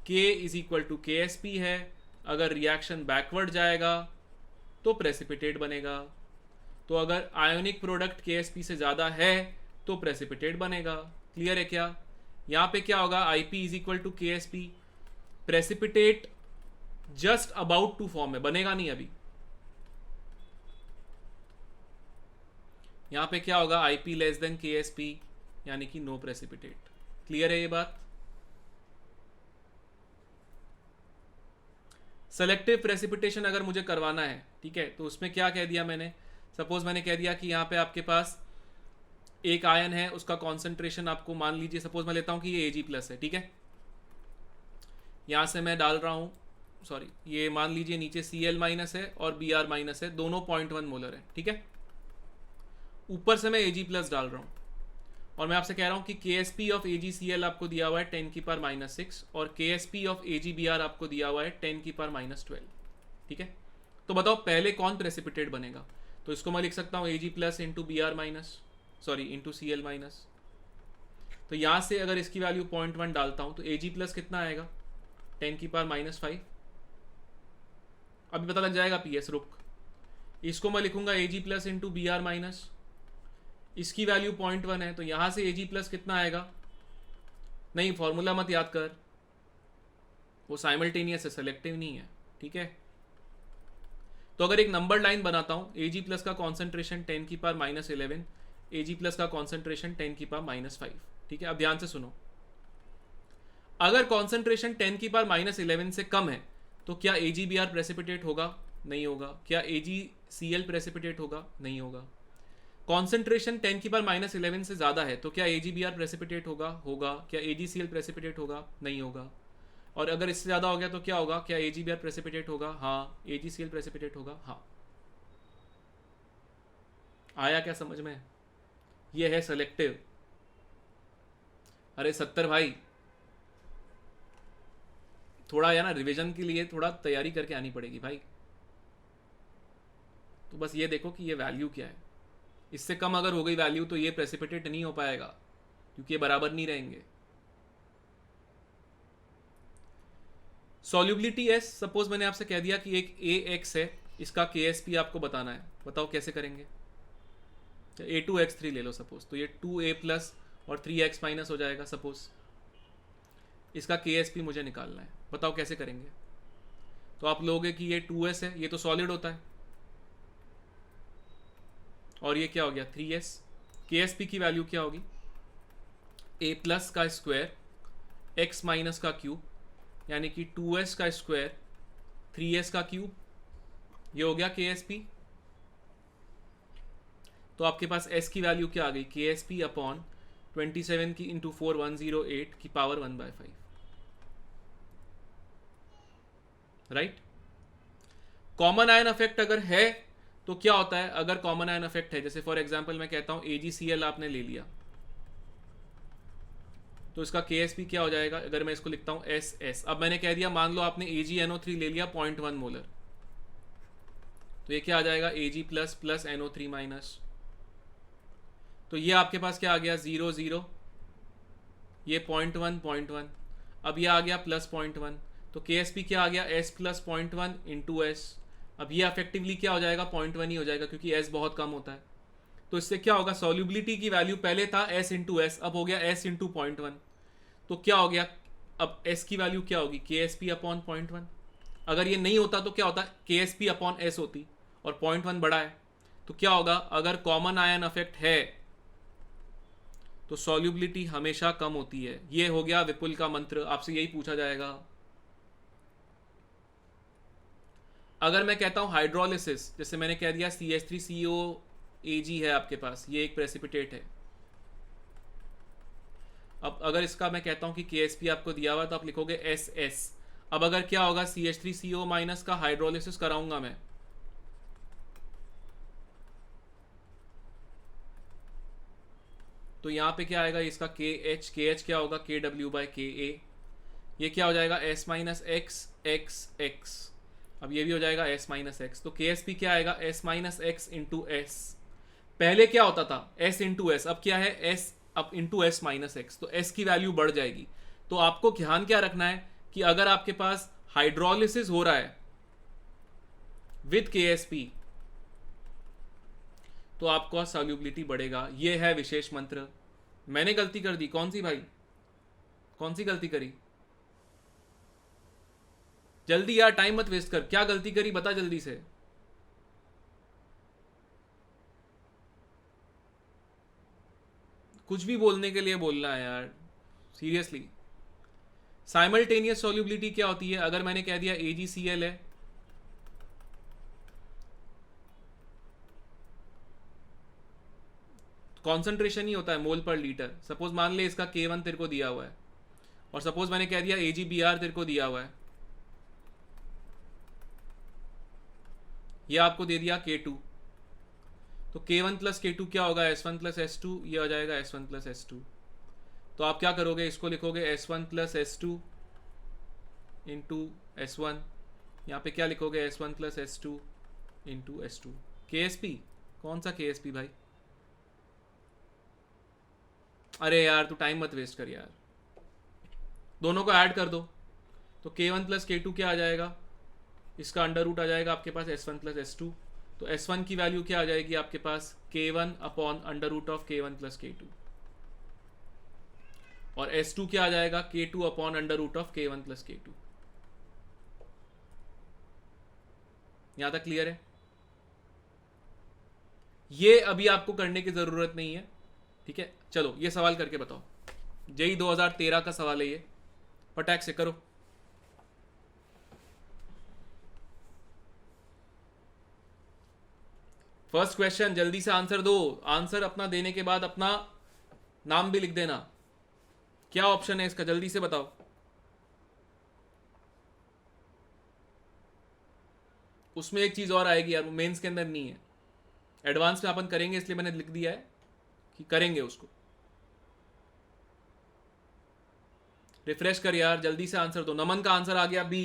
K is equal to KSP है, अगर रिएक्शन बैकवर्ड जाएगा तो प्रेसिपिटेट बनेगा। तो अगर आयोनिक प्रोडक्ट KSP से ज़्यादा है तो प्रेसिपिटेट बनेगा। क्लियर है क्या? यहाँ पे क्या होगा, IP is equal to KSP, precipitate just about to form है, बनेगा नहीं अभी। यहाँ पे क्या होगा, IP लेस देन KSP, यानी कि नो प्रेसिपिटेट। क्लियर है ये बात? सेलेक्टिव प्रेसिपिटेशन अगर मुझे करवाना है, ठीक है, तो उसमें क्या कह दिया मैंने, सपोज मैंने कह दिया कि यहाँ पे आपके पास एक आयन है, उसका कॉन्सेंट्रेशन आपको मान लीजिए, सपोज मैं लेता हूँ कि ये Ag+ है, ठीक है, यहाँ से मैं डाल रहा हूँ, सॉरी ये मान लीजिए नीचे Cl- है और Br- है, दोनों 0.1 मोलर है, ठीक है, ऊपर से मैं Ag+ डाल रहा हूँ और मैं आपसे कह रहा हूँ कि KSP ऑफ AgCl आपको दिया हुआ है 10⁻⁻⁶ और KSP ऑफ AgBr आपको दिया हुआ है 10⁻12, ठीक है। तो बताओ पहले कौन प्रेसिपिटेट बनेगा, तो इसको मैं लिख सकता हूँ Ag+ into Br-, sorry into Cl-। तो यहाँ से अगर इसकी वैल्यू 0.1 डालता हूँ तो Ag+ कितना आएगा, 10⁻⁵। अभी पता लग जाएगा PS, रुक, इसको मैं लिखूंगा Ag+ इंटू Br-, इसकी वैल्यू 0.1 है, तो यहां से Ag+ कितना आएगा, नहीं फॉर्मूला मत याद कर, वो साइमल्टेनियस है, सेलेक्टिव नहीं है, ठीक है। तो अगर एक नंबर लाइन बनाता हूं, Ag+ का कॉन्सेंट्रेशन 10⁻11, Ag+ का कॉन्सेंट्रेशन 10⁻5, ठीक है। अब ध्यान से सुनो, अगर कॉन्सेंट्रेशन 10⁻11 से कम है तो क्या AgBr प्रेसिपिटेट होगा, नहीं होगा। क्या AgCl प्रेसिपिटेट होगा, नहीं होगा। कॉन्सेंट्रेशन 10⁻11 से ज़्यादा है तो क्या AgBr प्रेसिपिटेट होगा, होगा। क्या AgCl प्रेसिपिटेट होगा, नहीं होगा। और अगर इससे ज़्यादा हो गया तो क्या होगा, क्या AgBr प्रेसिपिटेट होगा, हाँ। AgCl प्रेसिपिटेट होगा, हाँ। आया क्या समझ में? ये है सेलेक्टिव। अरे 70 भाई, थोड़ा या ना रिवीजन के लिए थोड़ा तैयारी करके आनी पड़ेगी भाई। तो बस ये देखो कि ये वैल्यू क्या है, इससे कम अगर हो गई वैल्यू तो ये प्रेसिपिटेट नहीं हो पाएगा क्योंकि ये बराबर नहीं रहेंगे। सॉल्युबिलिटी S, सपोज मैंने आपसे कह दिया कि एक AX है, इसका KSP आपको बताना है, बताओ कैसे करेंगे। A2X3 ले लो सपोज, तो ये 2A+ और 3X- हो जाएगा सपोज। इसका KSP मुझे निकालना है, बताओ कैसे करेंगे। तो आप लोगे कि ये 2S है, ये तो सॉलिड होता है, और ये क्या हो गया 3S। KSP की वैल्यू क्या होगी, A+ का स्क्वायर X- का क्यूब, यानी कि 2S का स्क्वायर 3S का क्यूब, ये हो गया KSP। तो आपके पास S की वैल्यू क्या आ गई, KSP अपॉन 27 की इंटू 4 108 की power 1/5, right. Common ion effect अगर है तो क्या होता है, अगर कॉमन आयन इफेक्ट है, जैसे फॉर एग्जांपल मैं कहता हूं AgCl आपने ले लिया, तो इसका KSP क्या हो जाएगा, अगर मैं इसको लिखता हूं SS। अब मैंने कह दिया, मान लो आपने AgNO3 ले लिया 0.1 मोलर, तो ये क्या आ जाएगा Ag+ प्लस NO3-। तो ये आपके पास क्या आ गया 0 0, ये 0.1 अब ये आ गया प्लस 0.1, तो KSP क्या आ गया S + 0.1 इंटू S। अब ये अफेक्टिवली क्या हो जाएगा 0.1 ही हो जाएगा क्योंकि S बहुत कम होता है। तो इससे क्या होगा, सॉल्युबिलिटी की वैल्यू पहले था S इंटू S, अब हो गया S इंटू 0.1। तो क्या हो गया, अब S की वैल्यू क्या होगी, KSP अपॉन 0.1। अगर ये नहीं होता तो क्या होता, KSP अपॉन S होती, और 0.1 बड़ा है, तो क्या होगा, अगर कॉमन आयन इफेक्ट है तो सॉल्युबिलिटी हमेशा कम होती है। ये हो गया विपुल का मंत्र, आपसे यही पूछा जाएगा। अगर मैं कहता हूं हाइड्रोलिसिस, जैसे मैंने कह दिया CH3COAg है आपके पास, ये एक प्रेसिपिटेट है। अब अगर इसका मैं कहता हूं कि KSP आपको दिया हुआ तो आप लिखोगे SS। अब अगर क्या होगा CH3CO- का हाइड्रोलिसिस कराऊंगा मैं, तो यहां पे क्या आएगा, इसका KH क्या होगा KW/Ka। ये क्या हो जाएगा s minus x x x, अब ये भी हो जाएगा s माइनस एक्स, तो के एस पी क्या आएगा s minus x into S. पहले क्या होता था s इंटू एस, अब क्या है s अब इंटू एस माइनस एक्स, तो s की वैल्यू बढ़ जाएगी। तो आपको ध्यान क्या रखना है कि अगर आपके पास हाइड्रोलिसिस हो रहा है विद के एस पी तो आपका सॉल्युबिलिटी बढ़ेगा। ये है विशेष मंत्र। मैंने गलती कर दी, कौन सी भाई, कौन सी गलती करी? जल्दी यार, टाइम मत वेस्ट कर, क्या गलती करी बता जल्दी से। कुछ भी बोलने के लिए बोलना है यार, सीरियसली। साइमल्टेनियस सॉल्युबिलिटी क्या होती है? अगर मैंने कह दिया AgCl है, कॉन्सेंट्रेशन ही होता है मोल पर लीटर। सपोज मान ले इसका K1 तेरे को दिया हुआ है, और सपोज मैंने कह दिया AgBr तेरे को दिया हुआ है, ये आपको दे दिया K2, तो K1 प्लस K2 क्या होगा? S1 प्लस S2, ये आ जाएगा S1 प्लस S2। तो आप क्या करोगे, इसको लिखोगे S1 plus S2 into S1, यहाँ पे क्या लिखोगे S1 plus S2 into S2। KSP, कौन सा KSP भाई? अरे यार तू टाइम मत वेस्ट कर यार, दोनों को ऐड कर दो, तो K1 प्लस K2 क्या आ जाएगा? इसका अंडर रूट आ जाएगा आपके पास S1 प्लस S2, तो S1 की वैल्यू क्या आ जाएगी आपके पास? K1 upon under root of K1 plus K2, और S2 क्या आ जाएगा? K2 upon under root of K1 plus K2। यहां तक क्लियर है? ये अभी आपको करने की जरूरत नहीं है, ठीक है। चलो ये सवाल करके बताओ, जेई 2013 का सवाल है ये, पटाख से करो। फर्स्ट क्वेश्चन, जल्दी से आंसर दो। आंसर अपना देने के बाद अपना नाम भी लिख देना। क्या ऑप्शन है इसका, जल्दी से बताओ। उसमें एक चीज और आएगी यार, वो मेंस के अंदर नहीं है, एडवांस में अपन करेंगे, इसलिए मैंने लिख दिया है कि करेंगे उसको। रिफ्रेश कर यार, जल्दी से आंसर दो। नमन का आंसर आ गया बी,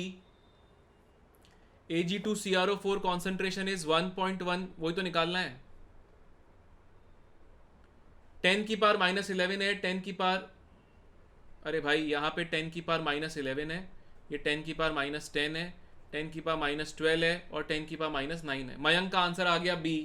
Ag2CrO4 कॉन्सेंट्रेशन इज 1.1, वही तो निकालना है। 10 की पावर माइनस 11 है, 10 की पावर, अरे भाई यहाँ पे 10 की पावर माइनस 11 है, ये 10 की पावर माइनस 10 है, 10 की पावर माइनस 12 है, और 10 की पावर माइनस 9 है। मयंक का आंसर आ गया बी।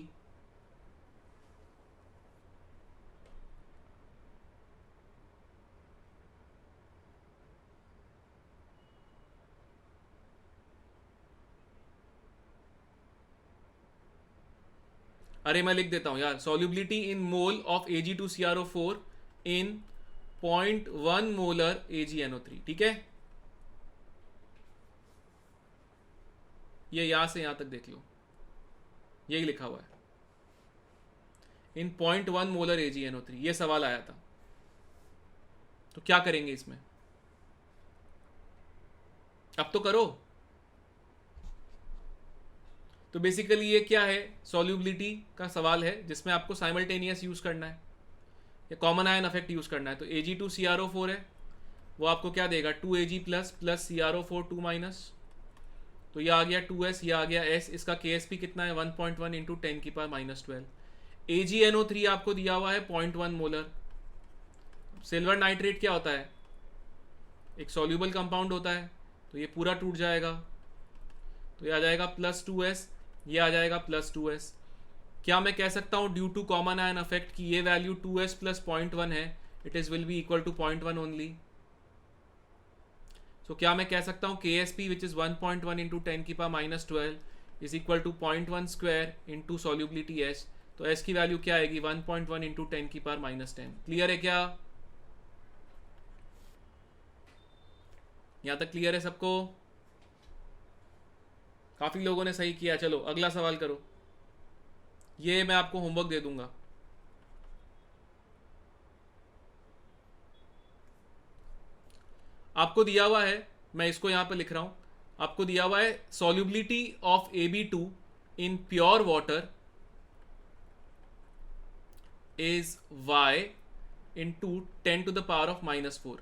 अरे मैं लिख देता हूं यार, solubility in mole of Ag2CrO4 in 0.1 molar AgNO3, ठीक है। ये यहां से यहां तक देख लो, यही लिखा हुआ है, इन 0.1 मोलर AgNO3। ये सवाल आया था, तो क्या करेंगे इसमें, अब तो करो। तो बेसिकली ये क्या है, सॉल्युबिलिटी का सवाल है जिसमें आपको साइमल्टेनियस यूज करना है या कॉमन आयन इफेक्ट यूज करना है। तो Ag2CrO4 है, वो आपको क्या देगा? 2Ag plus plus CrO4 2 minus, तो ये आ गया 2s, ये आ गया s। इसका KSP कितना है? 1.1 इंटू 10 की पावर माइनस 12। AgNO3 आपको दिया हुआ है 0.1 मोलर। सिल्वर नाइट्रेट क्या होता है? एक सॉल्यूबल कंपाउंड होता है, तो ये पूरा टूट जाएगा, तो ये आ जाएगा प्लस 2s, ये आ जाएगा प्लस 2s। क्या मैं कह सकता हूँ due to common ion effect की ये वैल्यू 2s प्लस 0.1 है, it is will be equal to 0.1 only. So क्या मैं कह सकता हूँ KSP विच इज 1.1 इंटू 10 की power minus 12 is equal to 0.1 square into solubility S। तो S की वैल्यू क्या आएगी? 1.1 इंटू 10 की पावर माइनस 10। क्लियर है क्या? यहाँ तक क्लियर है सबको? काफ़ी लोगों ने सही किया। चलो अगला सवाल करो, ये मैं आपको होमवर्क दे दूंगा। आपको दिया हुआ है, मैं इसको यहां पर लिख रहा हूं, आपको दिया हुआ है solubility of Ab2 in pure water is y into 10 to the power of minus 4।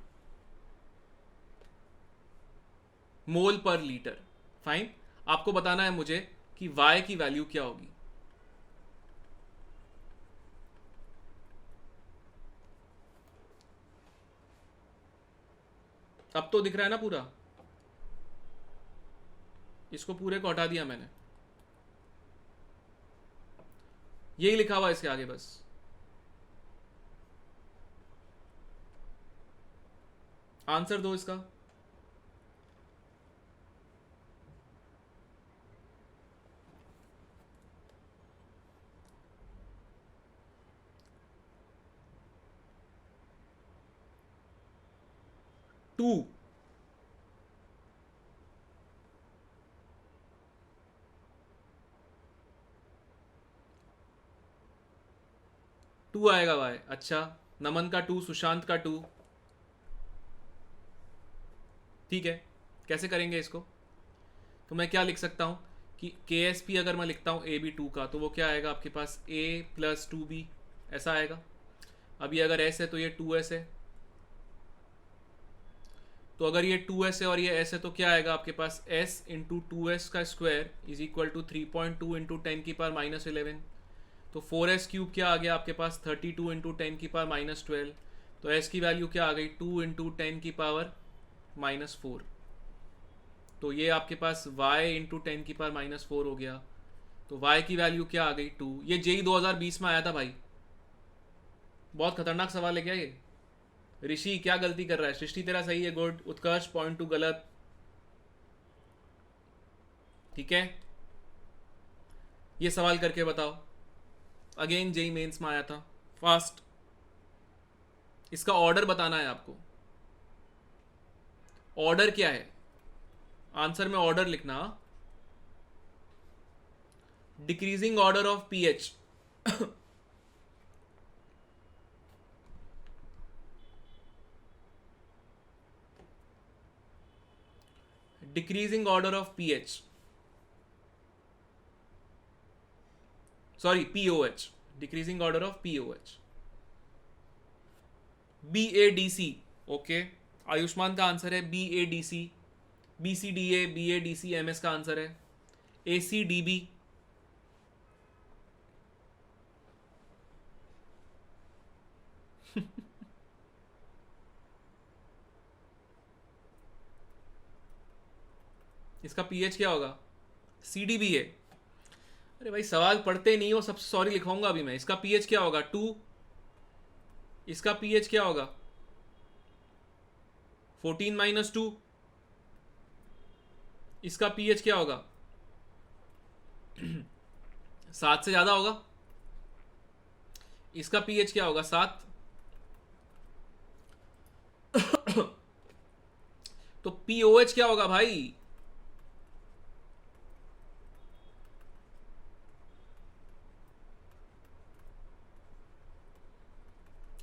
Mole per litre. Fine, आपको बताना है मुझे कि y की वैल्यू क्या होगी। अब तो दिख रहा है ना पूरा, इसको पूरे को हटा दिया मैंने, यही लिखा हुआ इसके आगे बस। आंसर दो इसका। टू। टू आएगा भाई। अच्छा, नमन का टू, सुशांत का टू। ठीक है, कैसे करेंगे इसको? तो मैं क्या लिख सकता हूं कि के एस पी अगर मैं लिखता हूं ए बी टू का, तो वो क्या आएगा आपके पास, ए प्लस टू बी, ऐसा आएगा। अब ये अगर एस है तो ये टू एस है, तो अगर ये टू एस है और ये एस है तो क्या आएगा आपके पास, एस इंटू टू एस का square is equal to 3.2 into ten की पावर माइनस 11। तो 4s क्यूब क्या आ गया आपके पास, 32 इंटू टेन की पावर माइनस 12। तो s की वैल्यू क्या आ गई, 2 इंटू टेन की पावर माइनस 4। तो ये आपके पास y इंटू टेन की पावर माइनस 4 हो गया। तो y की वैल्यू क्या आ गई, 2। ये जेई 2020 में आया था भाई, बहुत खतरनाक सवाल है क्या ये? ऋषि क्या गलती कर रहा है? सृष्टि तेरा सही है, गुड। उत्कर्ष पॉइंट टू गलत। ठीक है, ये सवाल करके बताओ। अगेन जेई मेंस में आया था, फास्ट। इसका ऑर्डर बताना है आपको। ऑर्डर क्या है, आंसर में ऑर्डर लिखना, decreasing order of pH. Decreasing order of pH, sorry pOH, decreasing order of pOH, B A D C. Okay, Ayushman का आंसर है B A D C. B C D A, B A D C, M S का answer है A C D B. इसका pH क्या होगा, सी D B है। अरे भाई सवाल पढ़ते नहीं हो, सबसे सॉरी लिखवाऊंगा अभी मैं। इसका पीएच क्या होगा, 2। इसका पीएच क्या होगा, 14 माइनस 2। इसका पीएच क्या होगा, 7 से ज्यादा होगा। इसका पीएच क्या होगा, 7। तो पीओएच क्या होगा भाई,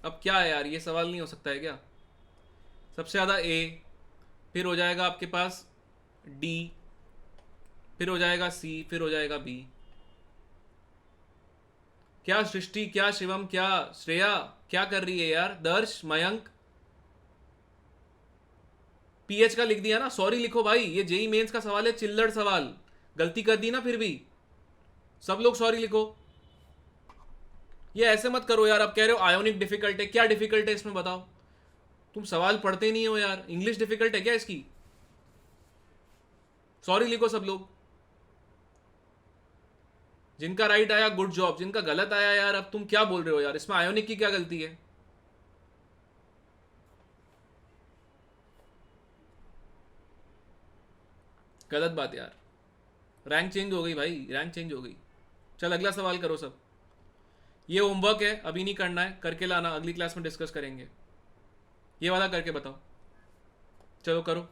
अब क्या है यार, ये सवाल नहीं हो सकता है क्या? सबसे ज्यादा ए, फिर हो जाएगा आपके पास डी, फिर हो जाएगा सी, फिर हो जाएगा बी। क्या सृष्टि, क्या शिवम, क्या श्रेया, क्या कर रही है यार? दर्श, मयंक, पीएच का लिख दिया ना, सॉरी लिखो भाई। ये जेई मेंस का सवाल है, चिल्लड़ सवाल, गलती कर दी ना फिर भी। सब लोग सॉरी लिखो। ये ऐसे मत करो यार। अब कह रहे हो आयोनिक डिफिकल्ट है, क्या डिफिकल्ट है इसमें बताओ? तुम सवाल पढ़ते नहीं हो यार। इंग्लिश डिफिकल्ट है क्या इसकी? सॉरी लिखो सब लोग। जिनका राइट आया गुड जॉब, जिनका गलत आया यार अब तुम क्या बोल रहे हो यार? इसमें आयोनिक की क्या गलती है? गलत बात यार। रैंक चेंज हो गई भाई, रैंक चेंज हो गई। चल अगला सवाल करो सब। ये होमवर्क है, अभी नहीं करना है, करके लाना, अगली क्लास में डिस्कस करेंगे। ये वाला करके बताओ, चलो करो।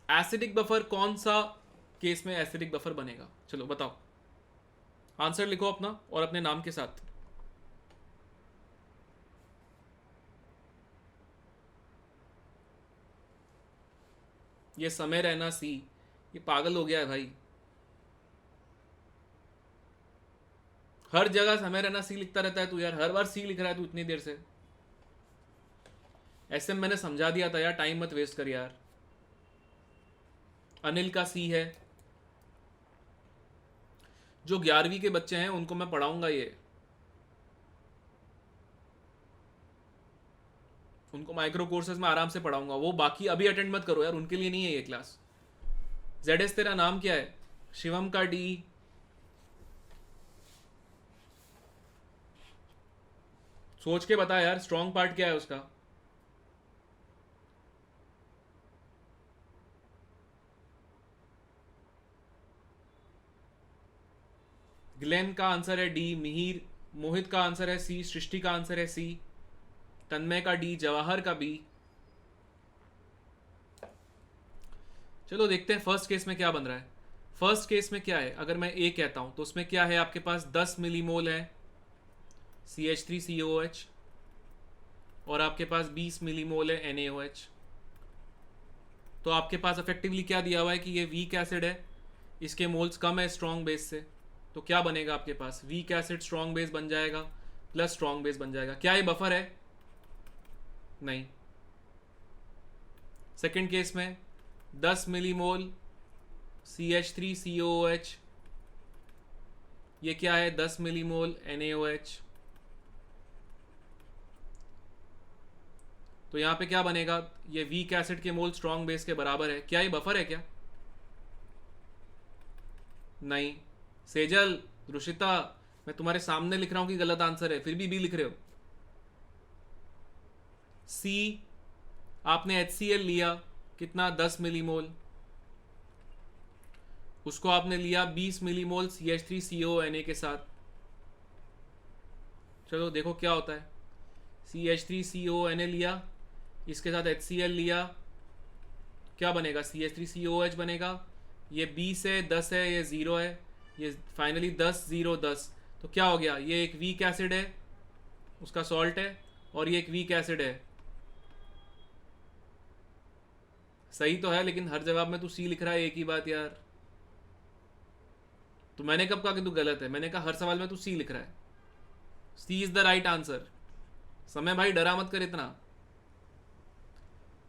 एसिडिक बफर कौन सा केस में एसिडिक बफर बनेगा, चलो बताओ। आंसर लिखो अपना और अपने नाम के साथ। ये समय रहना सी, ये पागल हो गया है भाई। हर जगह समय रहना सी लिखता रहता है तू यार, हर बार सी लिख रहा है तू इतनी देर से। SM मैंने समझा दिया था यार, टाइम मत वेस्ट कर यार। अनिल का C है। जो 11वीं के बच्चे हैं उनको मैं पढ़ाऊंगा ये, उनको माइक्रो कोर्सेज में आराम से पढ़ाऊंगा। वो बाकी अभी अटेंड मत करो यार, उनके लिए नहीं है ये क्लास। ZS तेरा नाम क्या है? शिवम का D। सोच के बता यार, स्ट्रॉन्ग पार्ट क्या है उसका? ग्लेन का आंसर है D। मिहिर, मोहित का आंसर है C। सृष्टि का आंसर है C। तन्मय का D। जवाहर का B। चलो देखते हैं फर्स्ट केस में क्या बन रहा है। फर्स्ट केस में क्या है, अगर मैं A कहता हूं तो उसमें क्या है, आपके पास 10 मिलीमोल है CH3COOH और आपके पास 20 मिलीमोल है NaOH। तो आपके पास इफेक्टिवली क्या दिया हुआ है कि ये वीक एसिड है, इसके मोल्स कम है स्ट्रॉन्ग बेस से। तो क्या बनेगा आपके पास, वीक एसिड स्ट्रॉन्ग बेस बन जाएगा प्लस स्ट्रॉन्ग बेस बन जाएगा। क्या ये बफर है? नहीं। सेकेंड केस में 10 मिलीमोल CH3COOH, ये क्या है 10 मिलीमोल NaOH। तो यहां पे क्या बनेगा, ये वीक एसिड के मोल स्ट्रॉन्ग बेस के बराबर है। क्या ये बफर है क्या? नहीं। सेजल, रुशिता, मैं तुम्हारे सामने लिख रहा हूं कि गलत आंसर है, फिर भी बी लिख रहे हो। सी, आपने HCl लिया कितना, 10 मिलीमोल, उसको आपने लिया 20 मिलीमोल CH3CONA के साथ। चलो देखो क्या होता है। CH3CONA लिया, इसके साथ HCl लिया, क्या बनेगा, CH3COH बनेगा। ये 20 है, 10 है, ये 0 है, ये फाइनली 10 0 10। तो क्या हो गया, ये एक वीक एसिड है, उसका सॉल्ट है, और ये एक वीक एसिड है। सही तो है, लेकिन हर जवाब में तू C लिख रहा है, एक ही बात यार। तो मैंने कब कहा कि तू गलत है? मैंने कहा हर सवाल में तू C लिख रहा है। C is the right answer. समय भाई डरा मत कर इतना।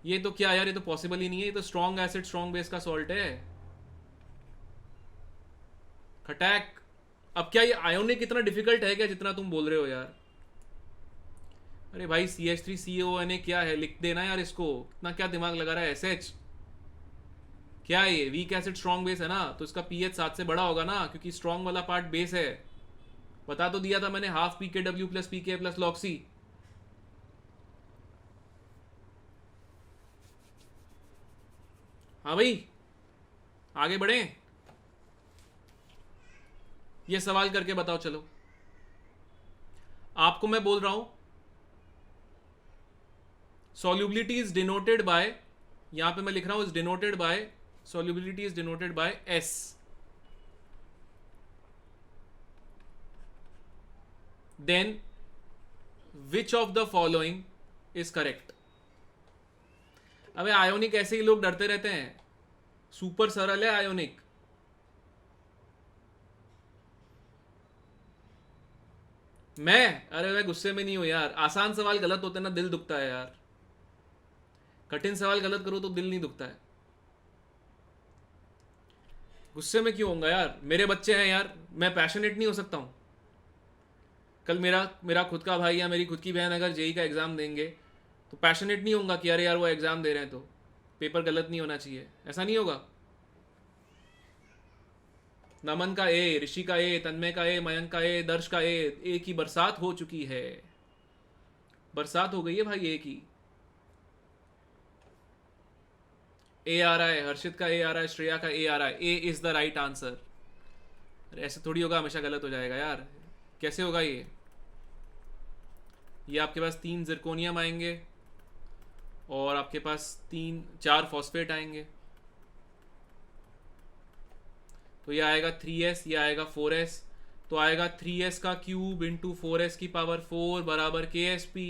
ये तो क्या यार, ये तो पॉसिबल ही नहीं है, ये तो स्ट्रॉन्ग एसिड स्ट्रॉन्ग बेस का सॉल्ट है। खटैक। अब क्या ये आयोनिक इतना डिफिकल्ट है क्या जितना तुम बोल रहे हो यार? अरे भाई CH3CONA क्या है, लिख देना यार इसको, इतना क्या दिमाग लगा रहा है। SH क्या है ये, वीक एसिड स्ट्रॉन्ग बेस है ना, तो इसका pH 7 से बड़ा होगा ना, क्योंकि स्ट्रॉन्ग वाला पार्ट बेस है। बता तो दिया था मैंने, half PKW plus PK plus log C. हाँ भाई, आगे बढ़े। ये सवाल करके बताओ। चलो आपको मैं बोल रहा हूं, solubility is denoted by, यहां पे मैं लिख रहा हूं is denoted by, solubility is denoted by S। then which of the following is correct? अबे आयोनिक ऐसे ही लोग डरते रहते हैं, सुपर सरल है आयोनिक। मैं, अरे मैं गुस्से में नहीं हूं यार, आसान सवाल गलत होते ना दिल दुखता है यार, कठिन सवाल गलत करो तो दिल नहीं दुखता है। गुस्से में क्यों होऊंगा यार, मेरे बच्चे हैं यार, मैं पैशनेट नहीं हो सकता हूं? कल मेरा मेरा खुद का भाई या मेरी खुद की बहन अगर जेई का एग्ज़ाम देंगे तो पैशनेट नहीं होऊंगा कि अरे यार वो एग्ज़ाम दे रहे हैं तो पेपर गलत नहीं होना चाहिए, ऐसा नहीं होगा। नमन का ए, ऋषि का ए, तन्मय का ए, मयंक का ए, दर्श का ए की बरसात हो चुकी है, बरसात हो गई है भाई ए की। ए आ रहा है, हर्षित का ए आ रहा है, श्रेया का ए आ रहा है। ए इज द राइट आंसर। अरे ऐसे थोड़ी होगा, हमेशा गलत हो जाएगा यार, कैसे होगा ये आपके पास 3 जिरकोनियम आएंगे और आपके पास 4 फॉस्फेट आएंगे, तो ये आएगा 3s, ये आएगा 4s। तो आएगा 3s का क्यूब इंटू 4s की पावर 4 बराबर KSP।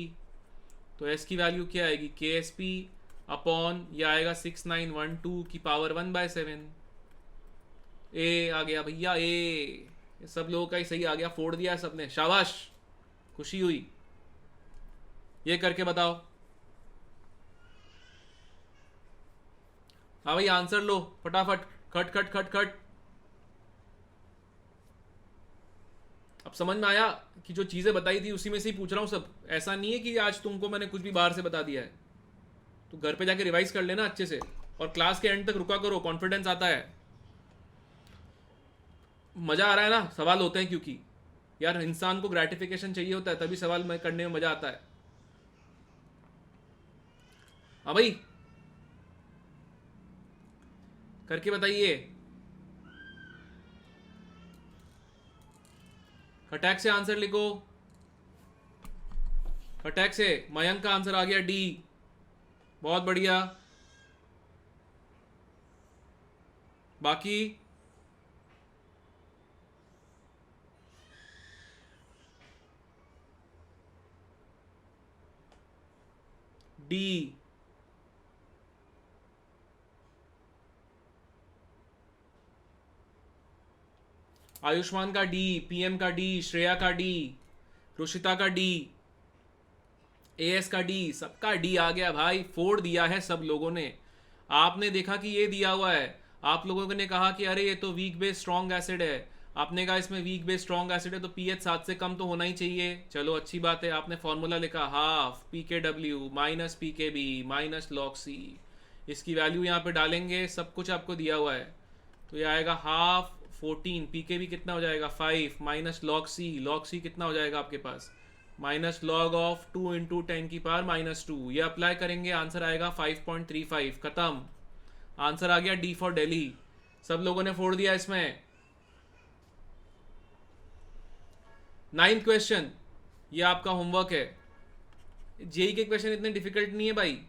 तो s की वैल्यू क्या आएगी, KSP अपॉन ये आएगा 6912 की पावर 1/7। ए आ गया भैया, ए सब लोगों का ही सही आ गया, फोड़ दिया सबने, शाबाश, खुशी हुई। ये करके बताओ। हाँ भाई आंसर लो फटाफट, खट खट खट खट। अब समझ में आया कि जो चीज़ें बताई थी उसी में से ही पूछ रहा हूँ सब, ऐसा नहीं है कि आज तुमको मैंने कुछ भी बाहर से बता दिया है। तो घर पे जाके रिवाइज कर लेना अच्छे से, और क्लास के एंड तक रुका करो, कॉन्फिडेंस आता है। मज़ा आ रहा है ना, सवाल होते हैं क्योंकि यार इंसान को ग्रेटिफिकेशन चाहिए होता है, तभी सवाल में करने में मज़ा आता है। हाँ भाई करके बताइए, खटैक से आंसर लिखो, खटैक से। मयंक का आंसर आ गया डी, बहुत बढ़िया। बाकी डी, आयुष्मान का डी, पीएम का डी, श्रेया का डी, रुशिता का डी, एएस का डी, सबका डी आ गया भाई। फोड़ दिया है सब लोगों ने। आपने देखा कि ये दिया हुआ है, आप लोगों ने कहा कि अरे ये तो वीक बेस स्ट्रॉन्ग एसिड है, आपने कहा इसमें वीक बेस स्ट्रॉन्ग एसिड है तो पीएच 7 से कम तो होना ही चाहिए। चलो अच्छी बात है, आपने फॉर्मूला लिखा हाफ पी के डब्ल्यू माइनस पी के बी माइनस लॉग सी, इसकी वैल्यू यहाँ पे डालेंगे, सब कुछ आपको दिया हुआ है। तो ये आएगा हाफ 14, पी के बी कितना हो जाएगा 5 माइनस लॉग सी कितना हो जाएगा आपके पास माइनस लॉग ऑफ 2 इंटू 10 की पावर -2। ये अप्लाई करेंगे, आंसर आएगा 5.35। खत्म, आंसर आ गया डी फॉर दिल्ली। सब लोगों ने फोड़ दिया इसमें। 9th क्वेश्चन, ये आपका होमवर्क है। जेई के क्वेश्चन इतने डिफिकल्ट नहीं है भाई।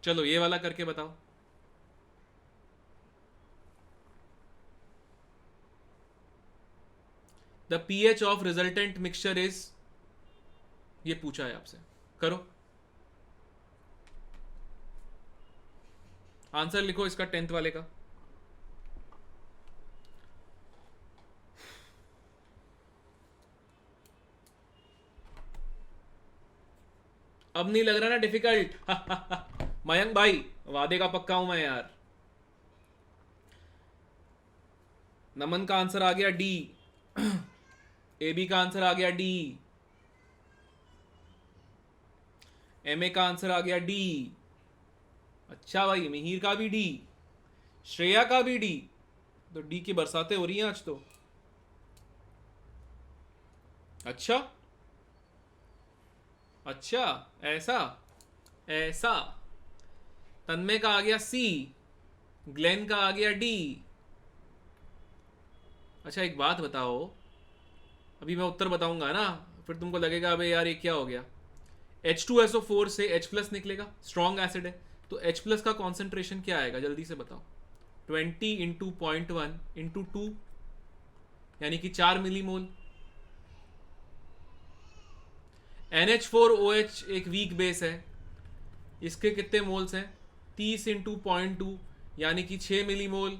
चलो ये वाला करके बताओ। The pH of resultant mixture is, ये पूछा है आपसे, करो आंसर लिखो इसका 10th वाले का। अब नहीं लग रहा ना डिफिकल्ट? मयंक भाई वादे का पक्का हूं मैं यार। नमन का आंसर आ गया डी, एबी का आंसर आ गया डी, एमए का आंसर आ गया डी। अच्छा भाई मिहिर का भी डी, श्रेया का भी डी। तो डी की बरसातें हो रही हैं आज तो। अच्छा अच्छा, ऐसा ऐसा। तन्मय का आ गया सी, ग्लेन का आ गया डी। अच्छा एक बात बताओ, अभी मैं उत्तर बताऊंगा ना, फिर तुमको लगेगा अबे यार ये क्या हो गया। H2SO4 से H प्लस निकलेगा, स्ट्रॉन्ग एसिड है, तो H प्लस का कॉन्सेंट्रेशन क्या आएगा जल्दी से बताओ। 20 इंटू 0.1 इंटू 2 यानी कि 4 मिलीमोल। NH4OH एक वीक बेस है, इसके कितने मोल्स हैं 30 इंटू 0.2 यानी कि 6 मिलीमोल।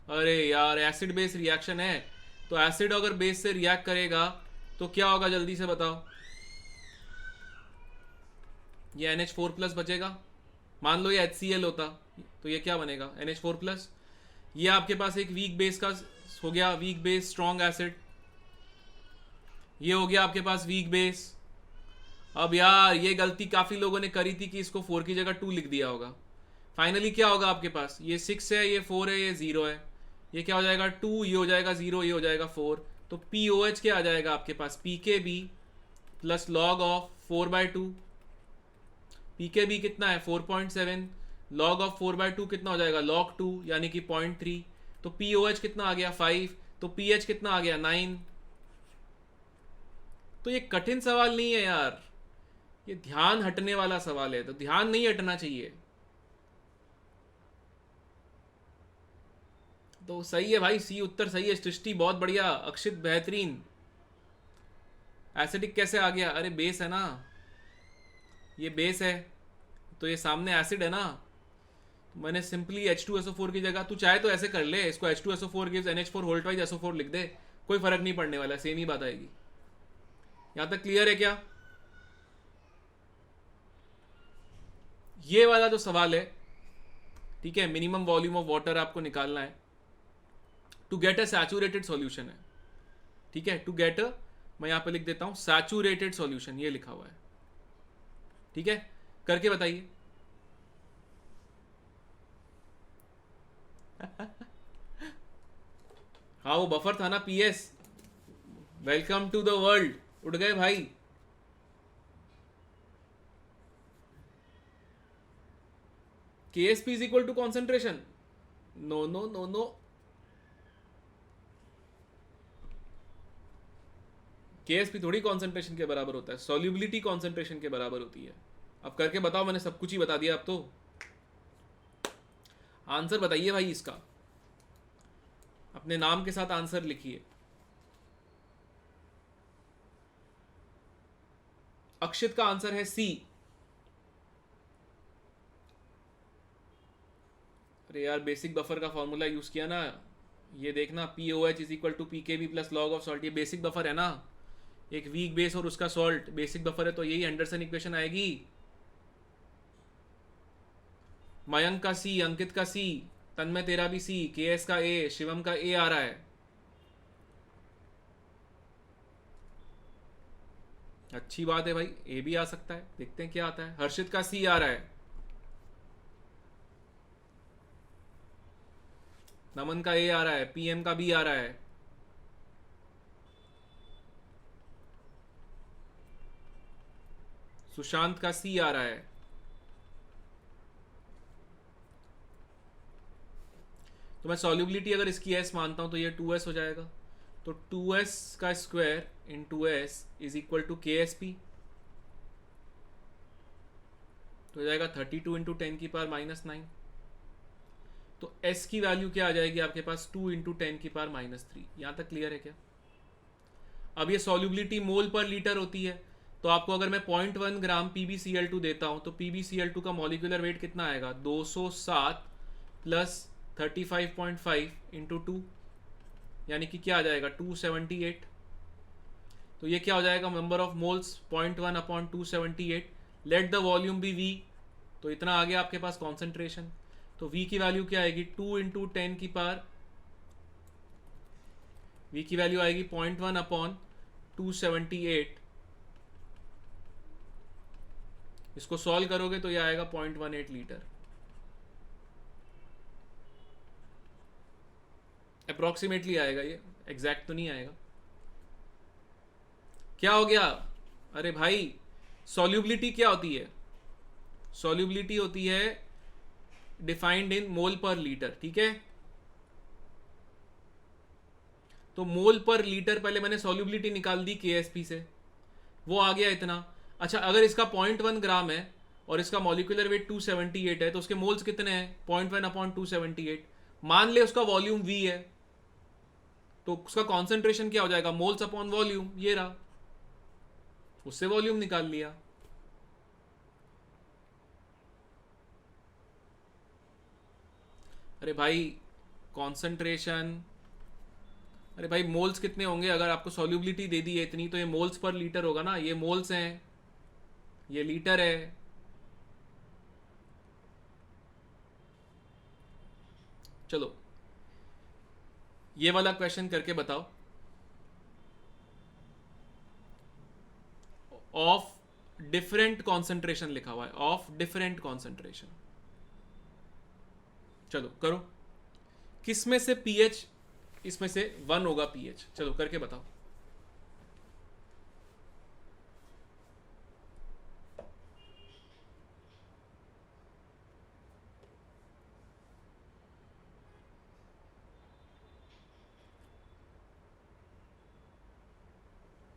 अरे यार एसिड बेस रिएक्शन है, तो एसिड अगर बेस से रिएक्ट करेगा तो क्या होगा जल्दी से बताओ। ये NH4 प्लस बचेगा, मान लो ये HCl होता तो ये क्या बनेगा NH4 प्लस। ये आपके पास एक वीक बेस का हो गया, वीक बेस स्ट्रॉन्ग एसिड। ये हो गया आपके पास वीक बेस। अब यार ये गलती काफ़ी लोगों ने करी थी कि इसको 4 की जगह 2 लिख दिया होगा। फाइनली क्या होगा आपके पास, ये 6 है, ये 4 है, ये 0 है, ये क्या हो जाएगा 2, ये हो जाएगा 0, ये हो जाएगा 4। तो POH क्या आ जाएगा आपके पास PKB plus log of 4/2। PKB कितना है 4.7, लॉग ऑफ 4/2 कितना हो जाएगा log 2 यानी कि 0.3। तो POH कितना आ गया 5, तो pH कितना आ गया 9। तो ये कठिन सवाल नहीं है यार, ये ध्यान हटने वाला सवाल है, तो ध्यान नहीं हटना चाहिए। तो सही है भाई, सी उत्तर सही है। सृष्टि बहुत बढ़िया, अक्षित बेहतरीन। एसिडिक कैसे आ गया, अरे बेस है ना, ये बेस है तो ये सामने एसिड है ना। मैंने सिंपली H2SO4 की जगह, तू चाहे तो ऐसे कर ले, इसको H2SO4 gives NH4 whole twice SO4 लिख दे, कोई फर्क नहीं पड़ने वाला, सेम ही बात आएगी। यहां तक क्लियर है क्या? ये वाला जो सवाल है, ठीक है, मिनिमम वॉल्यूम ऑफ वाटर आपको निकालना है to get a saturated solution है, ठीक है, टू गेट अ, मैं यहां पे लिख देता हूं सैचुरेटेड सॉल्यूशन, ये लिखा हुआ है, ठीक है, करके बताइए। हाँ वो बफर था ना, PS, welcome to the world, उड़ गए भाई। KSP is equal to concentration, no no no no, KSP थोड़ी कॉन्सेंट्रेशन के बराबर होता है, सॉल्युबिलिटी कॉन्सेंट्रेशन के बराबर होती है। अब करके बताओ, मैंने सब कुछ ही बता दिया, अब तो आंसर बताइए भाई इसका, अपने नाम के साथ आंसर लिखिए। अक्षित का आंसर है सी। अरे यार बेसिक बफर का फॉर्मूला यूज किया ना, ये देखना POH is equal to PKB plus log of salt, ये बेसिक बफर है ना, एक वीक बेस और उसका सॉल्ट बेसिक बफर है, तो यही एंडरसन इक्वेशन आएगी। मयंक का सी, अंकित का सी, तन्मय तेरा भी सी, KS का ए, शिवम का ए आ रहा है। अच्छी बात है भाई, ए भी आ सकता है, देखते हैं क्या आता है। हर्षित का सी आ रहा है, नमन का ए आ रहा है, PM का बी आ रहा है, सुशांत का सी आ रहा है। तो मैं सॉल्युबिलिटी अगर इसकी S मानता हूं तो ये 2S हो जाएगा, तो 2S का square in 2S is equal to KSP, तो हो जाएगा 32 इंटू 10⁻⁻9। तो S की वैल्यू क्या आ जाएगी आपके पास, 2 इंटू 10⁻3। यहां तक क्लियर है क्या? अब ये सॉल्युबिलिटी मोल पर लीटर होती है, तो आपको अगर मैं 0.1 ग्राम PbCl2 देता हूं तो PbCl2 का मॉलिक्यूलर वेट कितना आएगा, 207 प्लस 35.5 इंटू 2, यानी कि क्या आ जाएगा 278। तो ये क्या हो जाएगा, number of moles 0.1 upon 278, let the volume be V, तो इतना आ गया आपके पास कॉन्सेंट्रेशन। तो V की वैल्यू क्या आएगी, 2 इंटू 10 की पावर, V की वैल्यू आएगी 0.1 अपॉन 278, इसको सॉल्व करोगे तो ये आएगा 0.18 लीटर, अप्रोक्सीमेटली आएगा, ये एग्जैक्ट तो नहीं आएगा। क्या हो गया, अरे भाई सॉल्युबिलिटी क्या होती है, सॉल्युबिलिटी होती है defined in mole per litre, ठीक है। तो मोल पर लीटर पहले मैंने सॉल्युबिलिटी निकाल दी KSP से, वो आ गया इतना। अच्छा अगर इसका 0.1 ग्राम है और इसका मॉलिक्यूलर वेट 278 है, तो उसके मोल्स कितने हैं, 0.1 अपॉन 278, मान ले उसका वॉल्यूम V है, तो उसका कॉन्सेंट्रेशन क्या हो जाएगा, मोल्स अपॉन वॉल्यूम, ये रहा, उससे वॉल्यूम निकाल लिया। अरे भाई कॉन्सेंट्रेशन, अरे भाई मोल्स कितने होंगे, अगर आपको सॉल्युबिलिटी दे दी है इतनी, तो ये मोल्स पर लीटर होगा ना, ये मोल्स हैं, ये लीटर है। चलो ये वाला क्वेश्चन करके बताओ, ऑफ डिफरेंट कॉन्सेंट्रेशन लिखा हुआ है, ऑफ डिफरेंट कॉन्सेंट्रेशन, चलो करो, किसमें से पीएच, इसमें से 1 होगा पीएच, चलो करके बताओ।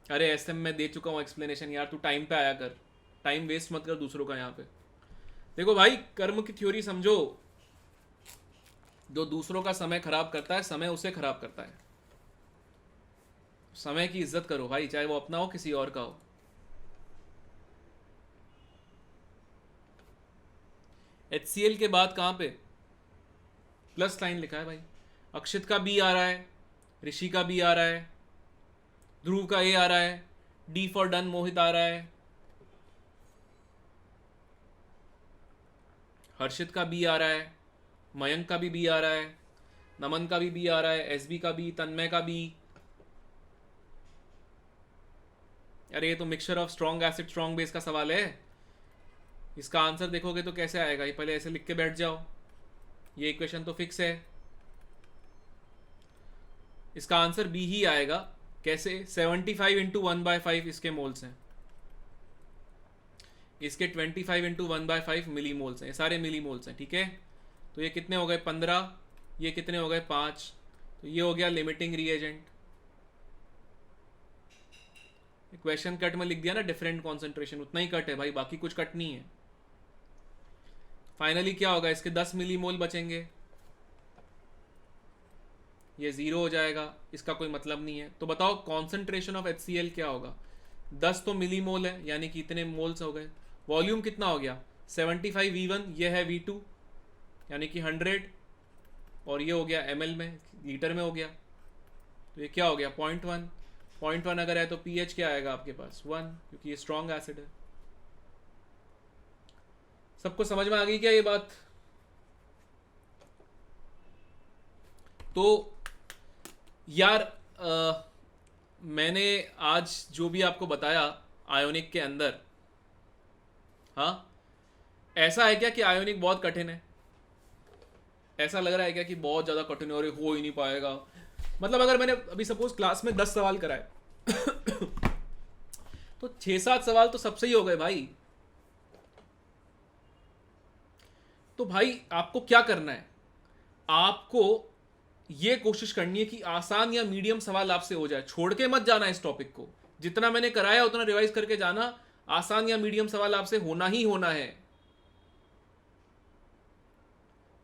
अरे SM में दे चुका हूं एक्सप्लेनेशन यार, तू टाइम पे आया कर, टाइम वेस्ट मत कर दूसरों का यहाँ पे। देखो भाई कर्म की थ्योरी समझो, जो दूसरों का समय खराब करता है समय उसे खराब करता है, समय की इज्जत करो भाई, चाहे वो अपना हो किसी और का हो। HCl के बाद कहां पे प्लस साइन लिखा है भाई, अक्षित का बी आ रहा है, ऋषि का बी आ रहा है, ध्रुव का ए आ रहा है, D फॉर डन मोहित आ रहा है, हर्षित का बी आ रहा है, मयंक का भी बी आ रहा है, नमन का भी बी आ रहा है, एसबी का बी, तन्मय का बी। अरे ये तो mixture of strong acid strong base का सवाल है। इसका आंसर देखोगे तो कैसे आएगा, ये पहले ऐसे लिख के बैठ जाओ, ये इक्वेशन तो फिक्स है। इसका आंसर बी ही आएगा। कैसे? 75 इंटू 1/5 इसके मोल्स हैं, इसके 25 इंटू 1/5 मिली मोल्स हैं, ये सारे मिली मोल्स हैं, ठीक है। तो ये कितने हो गए? 15, ये कितने हो गए? 5। तो ये हो गया लिमिटिंग रिएजेंट। क्वेश्चन कट में लिख दिया ना डिफरेंट कॉन्सेंट्रेशन, उतना ही कट है भाई, बाकी कुछ कट नहीं है। फाइनली क्या होगा? इसके 10 मिली मोल बचेंगे, ये 0 हो जाएगा, इसका कोई मतलब नहीं है। तो बताओ कॉन्सेंट्रेशन ऑफ HCl क्या होगा? 10 तो मिली मोल है, यानी कि इतने मोल्स हो गए। वॉल्यूम कितना हो गया? 75 V1, ये है V2 यानी कि 100, और ये हो गया ml में, लीटर में हो गया। तो ये क्या हो गया? 0.1। 0.1 अगर है तो pH क्या आएगा आपके पास? 1, क्योंकि ये स्ट्रॉन्ग एसिड है। सबको समझ में आ गई क्या ये बात? तो यार मैंने आज जो भी आपको बताया आयोनिक के अंदर, हाँ ऐसा है क्या कि आयोनिक बहुत कठिन है? ऐसा लग रहा है क्या कि बहुत ज़्यादा कठिन है और हो ही नहीं पाएगा? मतलब अगर मैंने अभी सपोज क्लास में 10 सवाल कराए तो 6-7 सवाल तो सबसे ही हो गए भाई। तो भाई आपको क्या करना है? आपको ये कोशिश करनी है कि आसान या मीडियम सवाल आपसे हो जाए, छोड़ के मत जाना इस टॉपिक को। जितना मैंने कराया उतना रिवाइज करके जाना, आसान या मीडियम सवाल आपसे होना ही होना है।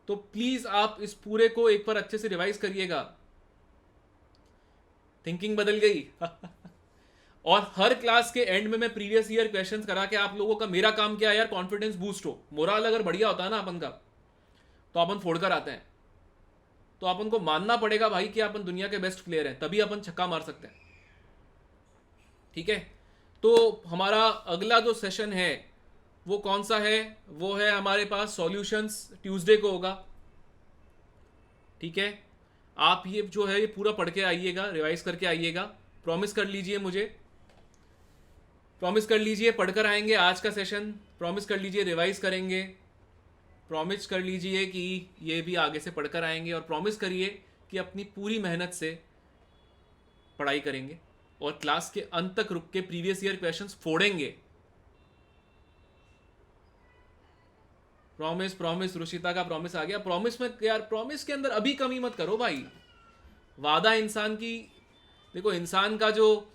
तो प्लीज आप इस पूरे को एक बार अच्छे से रिवाइज करिएगा। थिंकिंग बदल गई और हर क्लास के एंड में मैं प्रीवियस ईयर क्वेश्चंस करा के आप लोगों का, मेरा काम क्या है यार? कॉन्फिडेंस बूस्ट हो, मोरल अगर बढ़िया होता है ना अपन का, तो अपन फोड़ कर आते हैं। तो अपन को मानना पड़ेगा भाई कि अपन दुनिया के बेस्ट प्लेयर हैं, तभी अपन छक्का मार सकते हैं, ठीक है। तो हमारा अगला जो सेशन है वो कौन सा है? वो है हमारे पास सॉल्यूशंस, ट्यूसडे को होगा, ठीक है। आप ये जो है ये पूरा पढ़ के आइएगा, रिवाइज करके आइएगा, प्रॉमिस कर लीजिए मुझे, प्रॉमिस कर लीजिए पढ़कर आएंगे आज का सेशन, प्रॉमिस कर लीजिए रिवाइज करेंगे, प्रॉमिस कर लीजिए कि ये भी आगे से पढ़कर आएंगे, और प्रॉमिस करिए कि अपनी पूरी मेहनत से पढ़ाई करेंगे और क्लास के अंत तक रुक के प्रीवियस ईयर क्वेश्चंस फोड़ेंगे। प्रॉमिस, प्रॉमिस, रुचिता का प्रॉमिस आ गया। प्रॉमिस में यार, प्रॉमिस के अंदर अभी कमी मत करो भाई। वादा इंसान की, देखो इंसान का जो,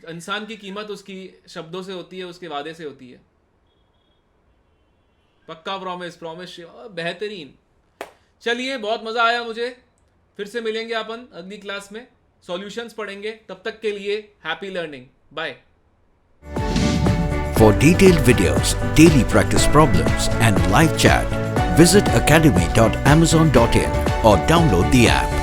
इंसान की कीमत उसकी शब्दों से होती है, उसके वादे से होती है। पक्का प्रॉमिस, प्रॉमिस बेहतरीन। चलिए बहुत मजा आया मुझे, फिर से मिलेंगे अपन अगली क्लास में, सॉल्यूशंस पढ़ेंगे। तब तक के लिए happy learning, bye. For detailed videos, daily practice problems and live chat, visit academy.amazon.in or download the app.